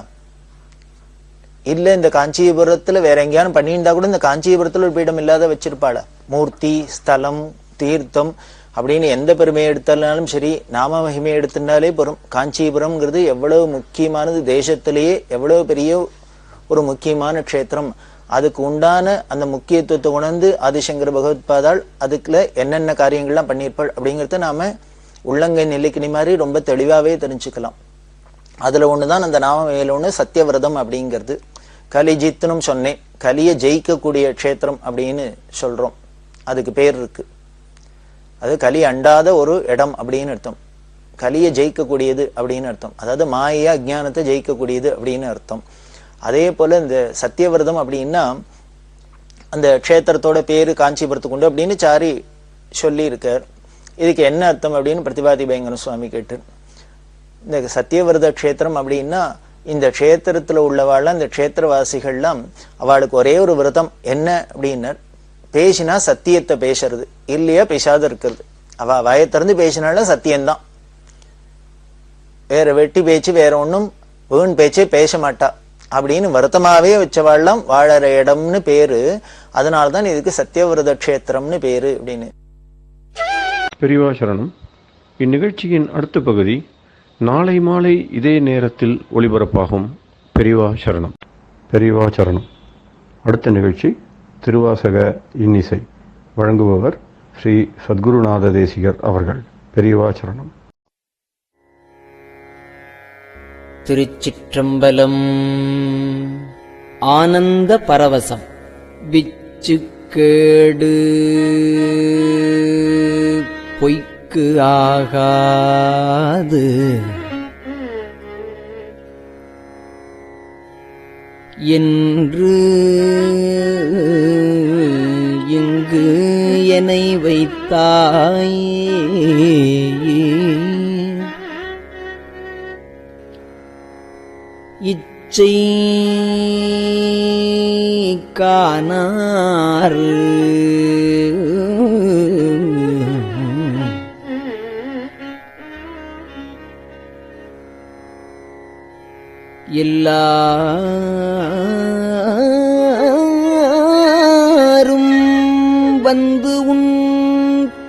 இல்ல இந்த காஞ்சிபுரத்துல வேற எங்கேயானு பண்ணியிருந்தா கூட இந்த காஞ்சிபுரத்துல ஒரு பீடம் இல்லாத வச்சிருப்பாளா? மூர்த்தி, ஸ்தலம், தீர்த்தம் அப்படின்னு எந்த பெருமையை எடுத்தாலும் சரி, நாம மகிமையை எடுத்துனாலே போறோம். காஞ்சிபுரம்ங்கிறது எவ்வளவு முக்கியமானது, தேசத்திலேயே எவ்வளவு பெரிய ஒரு முக்கியமான க்ஷேத்திரம். அதுக்கு உண்டான அந்த முக்கியத்துவத்தை உணர்ந்து ஆதிசங்கர பகவத் பாதாள் அதுக்குள்ள என்னென்ன காரியங்கள்லாம் பண்ணியிருப்பாள் அப்படிங்கிறத நாம உள்ளங்கை நெல்லிக்கனி மாதிரி ரொம்ப தெளிவாவே தெரிஞ்சுக்கலாம். அதுல ஒண்ணுதான் அந்த நாம மேல ஒண்ணு சத்தியவிரதம் அப்படிங்கிறது. கலிஜித்னும் சொன்னேன், கலியை ஜெயிக்கக்கூடிய க்ஷேத்திரம் அப்படின்னு சொல்றோம். அதுக்கு பேர் இருக்கு. அது கலி அண்டாத ஒரு இடம் அப்படின்னு அர்த்தம். கலியை ஜெயிக்கக்கூடியது அப்படின்னு அர்த்தம். அதாவது மாய அஜ்ஞானத்தை ஜெயிக்கக்கூடியது அப்படின்னு அர்த்தம். அதே போல இந்த சத்தியவிரதம் அப்படின்னா அந்த க்ஷேத்திரத்தோட பேரு காஞ்சிபுரத்துக்கு உண்டு அப்படின்னு சாரி சொல்லி இருக்கார். இதுக்கு என்ன அர்த்தம் அப்படின்னு பிரதிபாதி பயங்கர சுவாமி கேட்டு, இந்த சத்தியவிரத க்ஷேத்திரம் அப்படின்னா இந்த க்ஷேத்திரத்துல உள்ளவாள், இந்த க்ஷேத்திரவாசிகள்லாம் அவளுக்கு ஒரே ஒரு விரதம் என்ன அப்படின்னர், பேசினா சத்தியத்தை பேசுறது, இல்லையா பேசாத இருக்கிறது. அவ வாயை திறந்து பேசினாலும் சத்தியம்தான். வேற வெட்டி பேச்சு வேற ஒன்னும் வீண் பேச்சே பேச மாட்டா அப்படின்னு வருத்தமாவே வச்சவாள்லாம் வாழற இடம்னு பேரு. அதனால்தான் இதுக்கு சத்தியவிரத க்ஷேத்திரம்னு பேரு அப்படின்னு. பெரியவா சரணம். இந்நிகழ்ச்சியின் அடுத்த பகுதி நாளை மாலை இதே நேரத்தில் ஒளிபரப்பாகும். பெரியவா சரணம். பெரியவா சரணம். அடுத்த நிகழ்ச்சி திருவாசக இன்னிசை. வழங்குபவர் ஸ்ரீ சத்குருநாத தேசிகர் அவர்கள். பெரியவா சரணம். திருச்சிற்றம்பலம். ஆனந்த பரவசம். விச்சுக்கேடு பொய்க்கு ஆகாது, என்று இங்கு என்னை வைத்தாய். இச்சை காணார் எல்லாரும் வந்து உன்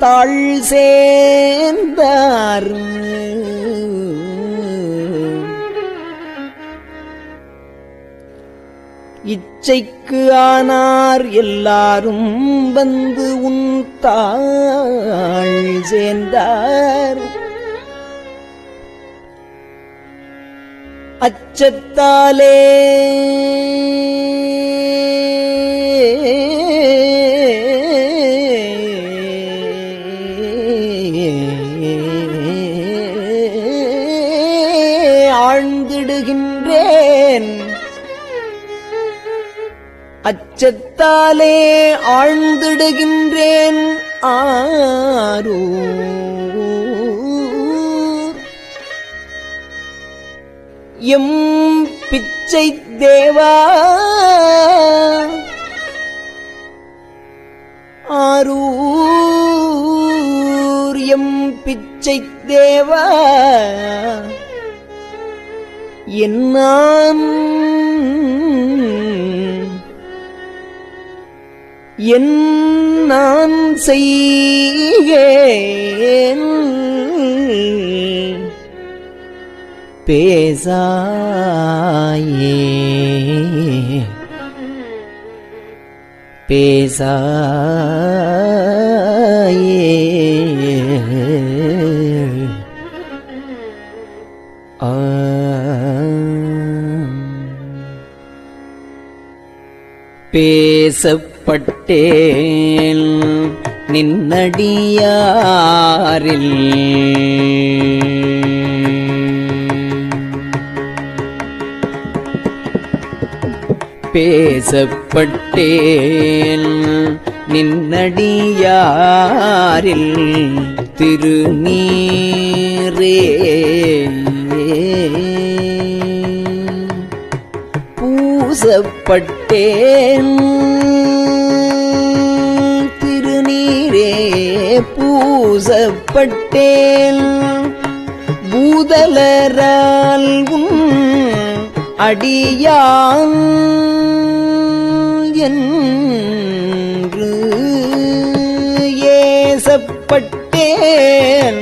தாழ் சேர்ந்தார். இச்சைக்கு ஆனார் எல்லாரும் வந்து உன் தாழ் சேர்ந்தார். அச்சத்தாலே ஆழ்ந்திடுகின்றேன், அச்சத்தாலே ஆழ்ந்திடுகின்றேன். ஆரூர் எம் பிச்சை தேவா, ஆரூர் எம் பிச்சை தேவா, என் நான் செய்யேன் பேசாயே பேசாயே. பேசப்பட்டேன் நின்னடியாரில், பேசப்பட்டேன் நின்னடியாரில் திருநீரே பூசப்பட்டேன் திருநீரே பூசப்பட்டேன் பூதலரால் உன் அடியான் என்று ஏசப்பட்டேன்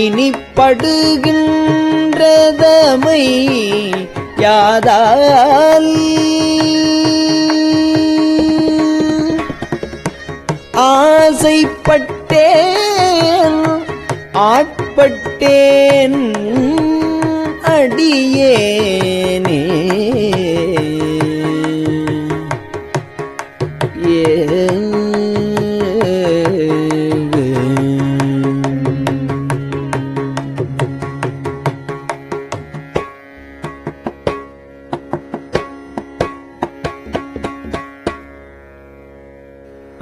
இனிப்படுகின்றதமை யாதால் ஆசைப்பட்டேன் ஆட்பட்டேன் அடியேனே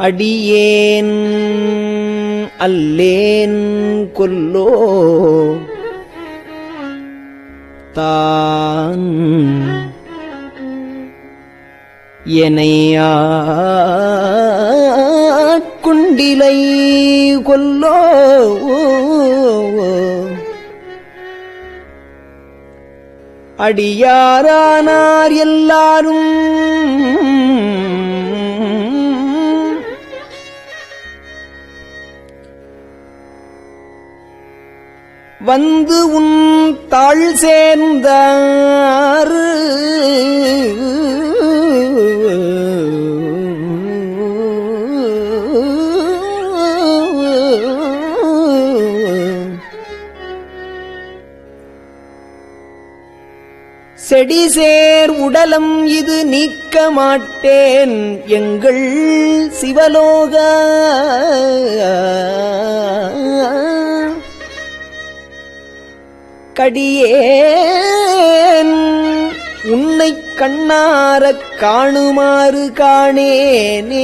அடியேன் அல்லேன் கொல்லோ தான் எனையாட்குண்டிலை கொல்லோ அடியாரானார் எல்லாரும் வந்து உன் தாழ் சேர்ந்தார் செடிசேர் உடலம் இது நீக்க மாட்டேன் எங்கள் சிவலோக கடியேன் உன்னை கண்ணாரக் காணுமாறு காணேனே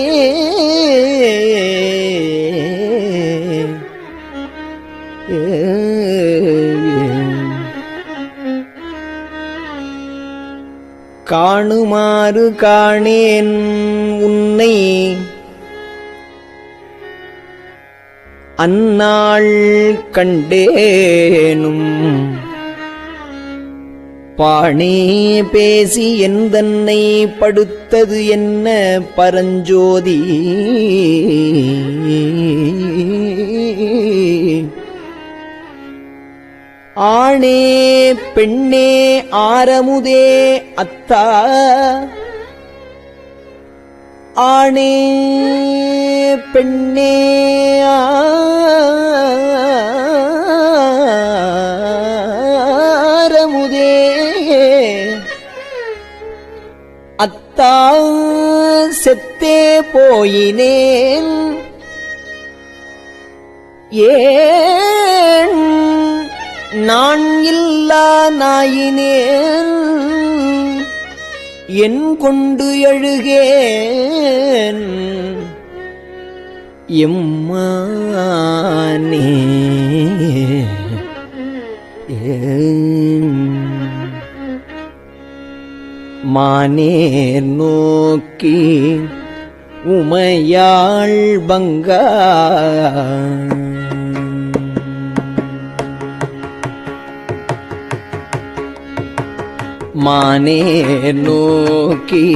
காணுமாறு காணேன் உன்னை அந்நாள் கண்டேனும் பாணே பேசி எந்தன்னை படுத்தது என்ன பரஞ்சோதி ஆணே பெண்ணே ஆரமுதே அத்தா ஆணே பெண்ணே ஆரமுதே அத்தா செத்தே போயினேன் ஏன் நான் இல்லா நாயினேன் என் கொண்டு எழுகேன் எம்மானே மானேர் நோக்கி உமையாள் பங்கா மானே நோக்கி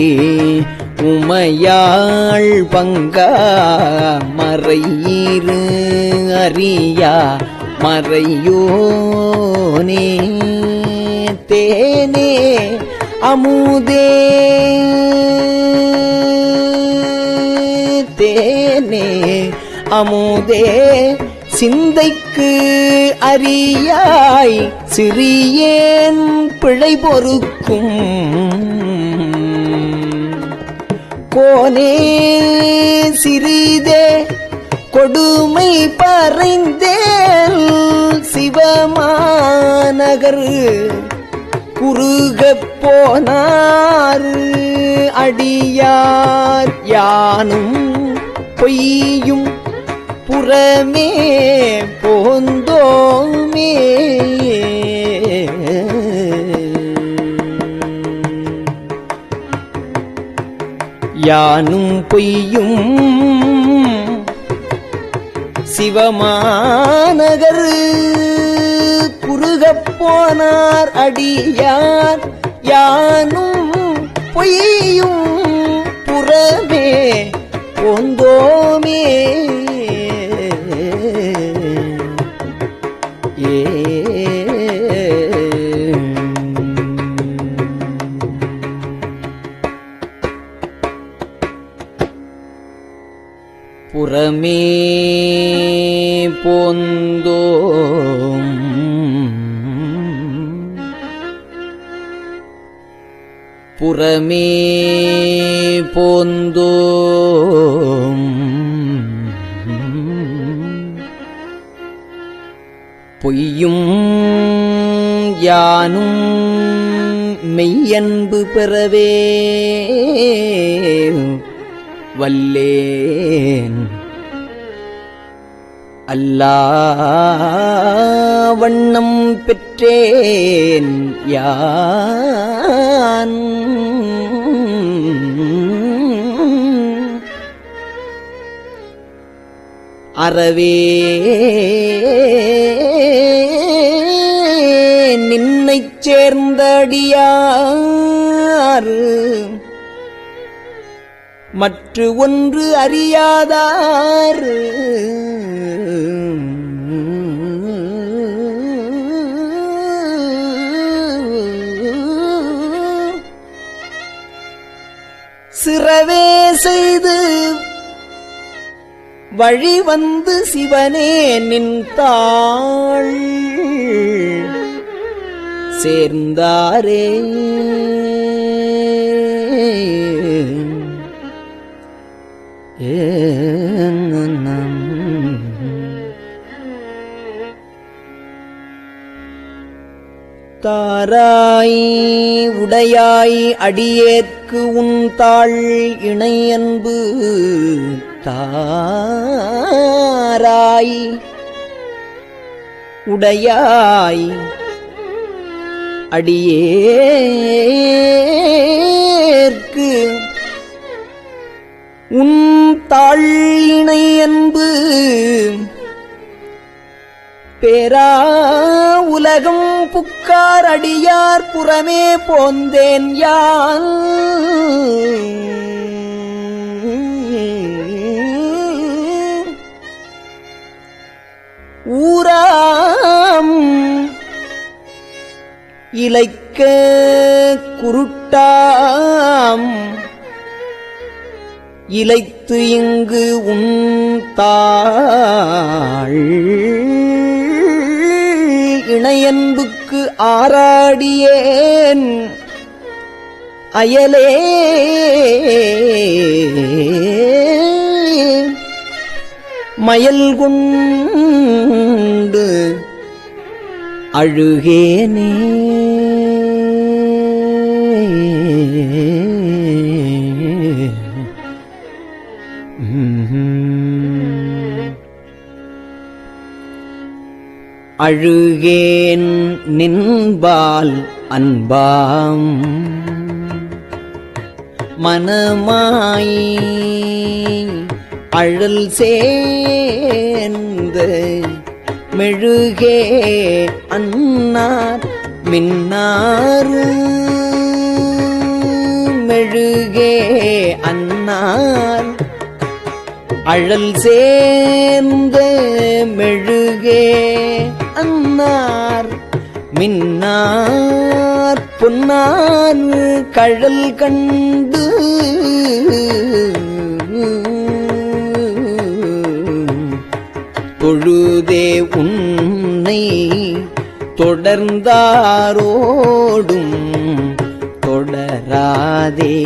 உமையாள் பங்கா மறையீரு அறியா மறையோனே தேனே அமுதே தேனே அமுதே சிந்தைக்கு அறியாய் சிறியேன் பிழை பொறுக்கும் கோனே சிறிதே கொடுமை பறைந்தேல் சிவமாநகர் குறுகப் போனார் அடியார் யானும் பொய்யும் புறமே போந்தோமே. யானும் பொய்யும் சிவமாநகர் குறுகப் போனார் அடியார். யானும் பொய்யும் புறமே போந்தோமே. புறமே போந்தோம் புறமே போந்தோம் பொய்யும் யானும் மெய்யன்பு பெறவே வல்லேன். அல்லா வண்ணம் பெற்றேன் யான். அறவே நின்னைச் சேர்ந்த அடியார் மற்று ஒன்று அறியாதார். சிறவே செய்து வழி வந்து சிவனே நின்றாள் சேர்ந்தாரே. தாராய் உடையாய் அடியேற்கு உன் தாள் இணையன்பு. தாராய் உடையாய் அடியேற்கு உன் தாள் இணையன்பு. பேரா உலகம் புக்கார் அடியார் புறமே போந்தேன் யான். ஊராம் இலைக்க குருட்டாம் இலைத்து இங்கு உன் தாள் இணையன்புக்கு ஆராடியேன் அயலே. மயல் கொண்டு அழுகேனே. அழுகேன் நின்பால் அன்பாம் மனமாய் அழல் சேர்ந்து மெழுகே அன்னார் மின்னாறு. மெழுகே அன்னார் அழல் சேர்ந்த மெழுகே அன்னார் மின்னார் பொன்னார் கழல் கண்டு. தொழுதே உன்னை தொடர்ந்தாரோடும் தொடராதே.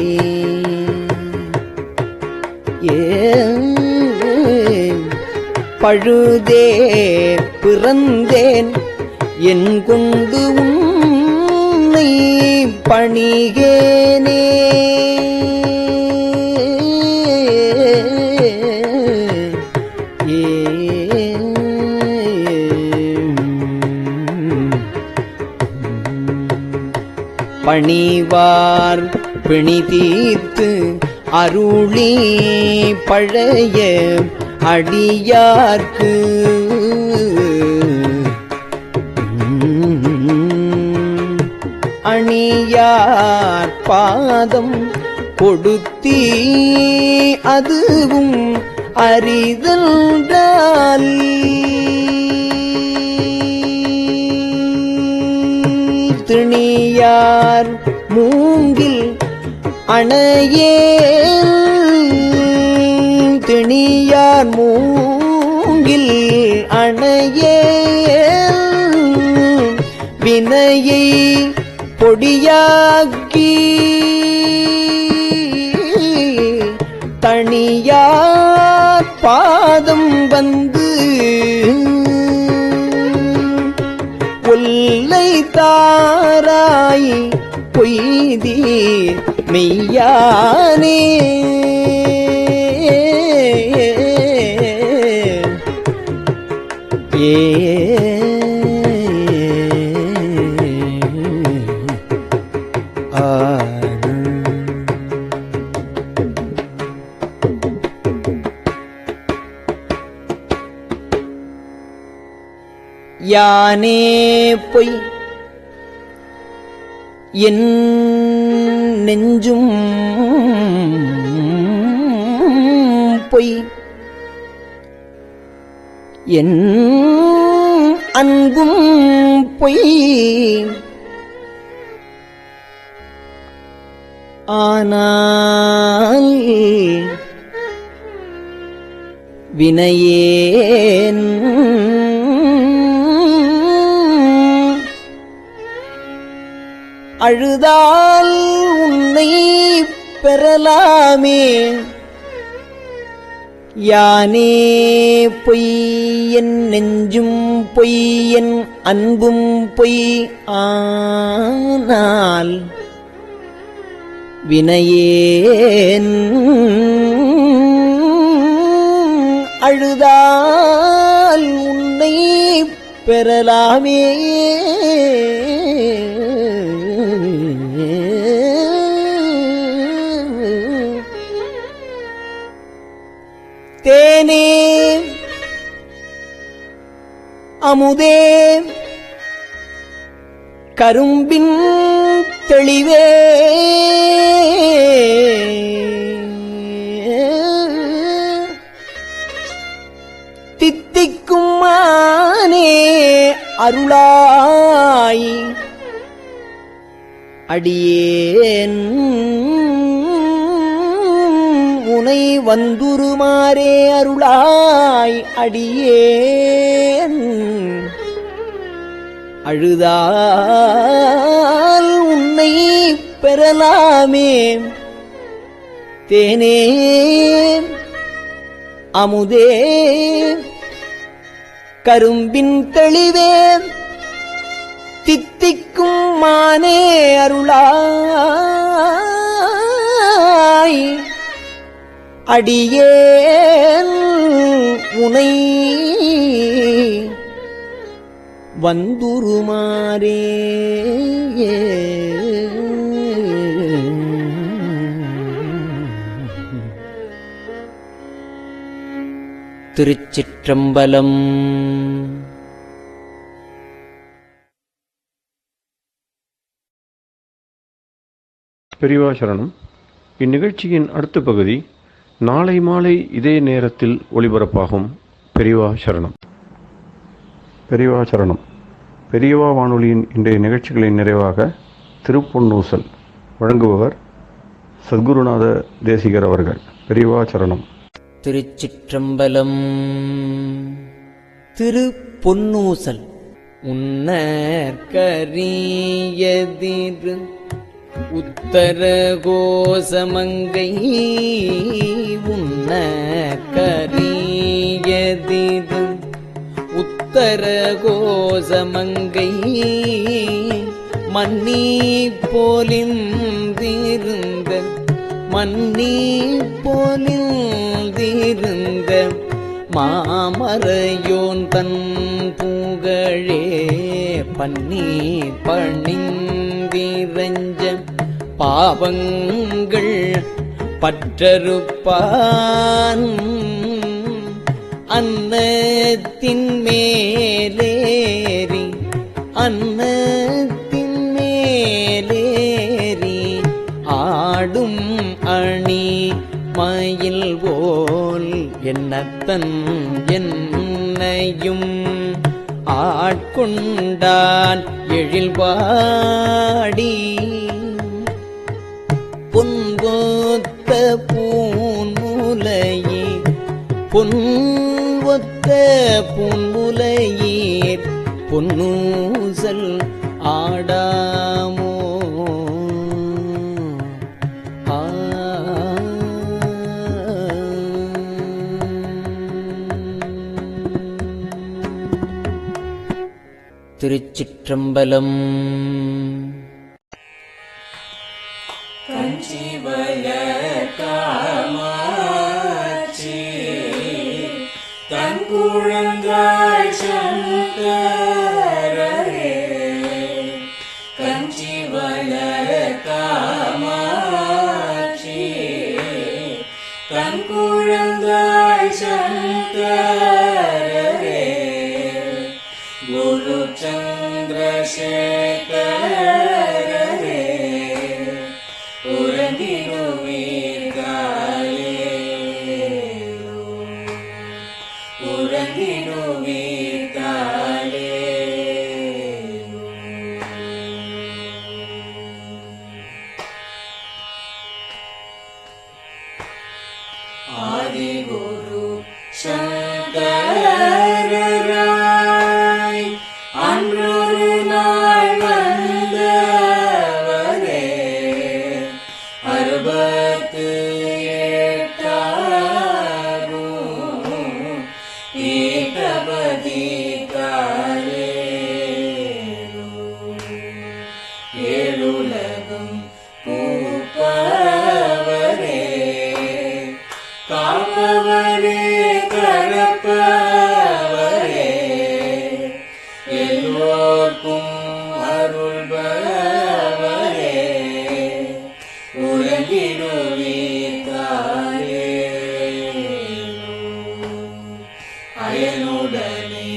பழுதே பிறந்தேன் என் கொண்டு உன்னை பணிகேனே. பணிவார் பிணி தீர்த்து அருளி பழைய அடியார்க்கு அணியார் பாதம் கொடுத்தீ அதுவும் அறிதல் திணியார் மூங்கில் அணையேல் திணியார் மூங்கில் அணையேல் வினையை பொடியாக்கி தனியார் பாதம் வந்து ஒல்லை தாராய் பொய்தீர் மெய்யானே யானே பொய் என் நெஞ்சும் பொய் என் அன்பும் பொய் ஆனால் வினையேன் அழுதால் உன்னை பெறலாமே யானே பொய் என் நெஞ்சும் பொய் என் அன்பும் பொய் ஆனால் வினையேன் அழுதால் உன்னை பெறலாமே தேனே அமுதே கரும்பின் தெளிவே தித்திக்கும் மானே அருளாய் அடியேன் உனை வந்துருமாறே அருளாய் அடியேன் அழுதால் உன்னை பெறலாமே தேனே அமுதே கரும்பின் தெளிவே தித்திக்கும் மானே அருளாய் அடியேன் உனை வந்துருமாறே திருச்சிற்றம்பலம். பெரியவா சரணம். இந்நிகழ்ச்சியின் அடுத்த பகுதி நாளை மாலை இதே நேரத்தில் ஒளிபரப்பாகும். பெரியவா சரணம். பெரியவா சரணம். பெரியவா வானொலியின் இன்றைய நிகழ்ச்சிகளின் நிறைவாக திருப்பொன்னூசல் வழங்குபவர் சத்குருநாத தேசிகர் அவர்கள். பெரியவா சரணம். திருச்சிற்றம்பலம். திருப்பொன்னூசல். உன்னற்கரியதிரு உத்தர கோசமங்கை உன்னற்கரியதிரு உத்தர கோசமங்கை மன்னி போலிந்திருந்த மன்னி போலிந்திருந்த மாமரையோன் தன் புகழே பன்னி பணிந்திருந்த பிறஞ்ச பாவங்கள் பற்றறுப்பான் அன்னத்தின் மேலேறி அன்னத்தின் மேலேறி ஆடும் அணி மயில் போல் என்னத்தன் என்னையும் ஆட்கொண்டான் எழில்பாடி பொன்கொத்த பூன்முலையீர் பொன்வொத்த பூன்முலையீர் பொன்னூசல் ஆடாமோ திருச்சிற்றம்பலம். தங்குழந்தாய் சங்கரரே கஞ்சிவல காமாட்சி தங்குழந்தாய் சங்கரரே குரு சந்திரசேகரரே உறங்கிடுவீர்களே உறங்கிடுவீர்களே ஆதிகுரு சங்கரராய் அன்றொரு நாள் வந்தவரே 68 ஏகபதி காலே ஏழுலகம் பூப்பவரே காப்பவரே கரப்பவரே எல்லோர்க்கும் அருள்பவரே உறங்கிடுவீர்களே அயனுடனே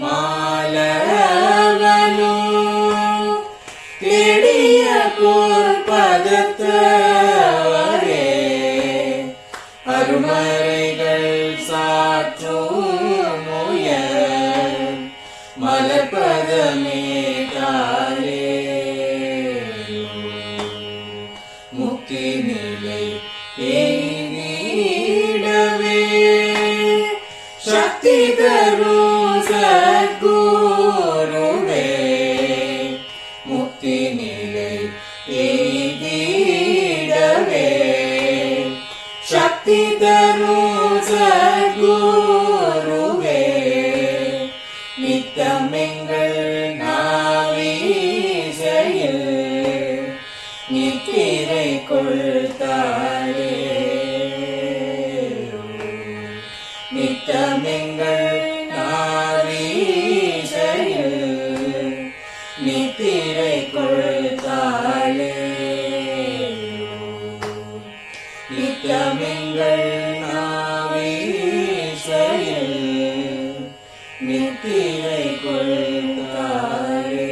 மாலவனோ தேடிய பொற்பதத்தவரே அருமறைகள் சாற்றும் முயல் மலர்பதமே காலே முக்தி நிலை எய்திடவே சக்தி தரும் சத்குருவே முக்தி நிலை எய்திடவே சக்தி தரும் சத்குருவே நித்தமெங்கள் நாவீசையில் நித்திரை கொள்தாரே நித்தமெங்கள் நாவீசையில் நித்திரை கொள்தாளே நித்தமெங்கள் நாவீசையில் நித்திரை கொள்தாளே.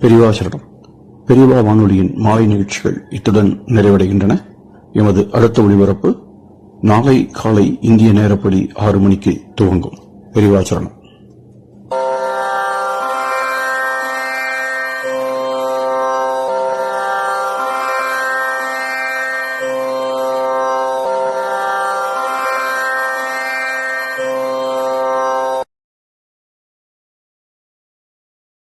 பெரியவா சரணம். பெரியவா வானொலியின் மாலை நிகழ்ச்சிகள் இத்துடன் நிறைவடைகின்றன. எமது அடுத்த ஒளிபரப்பு நாளை காலை இந்திய நேரப்படி 6 மணிக்கு துவங்கும். பெரியவா சரணம்.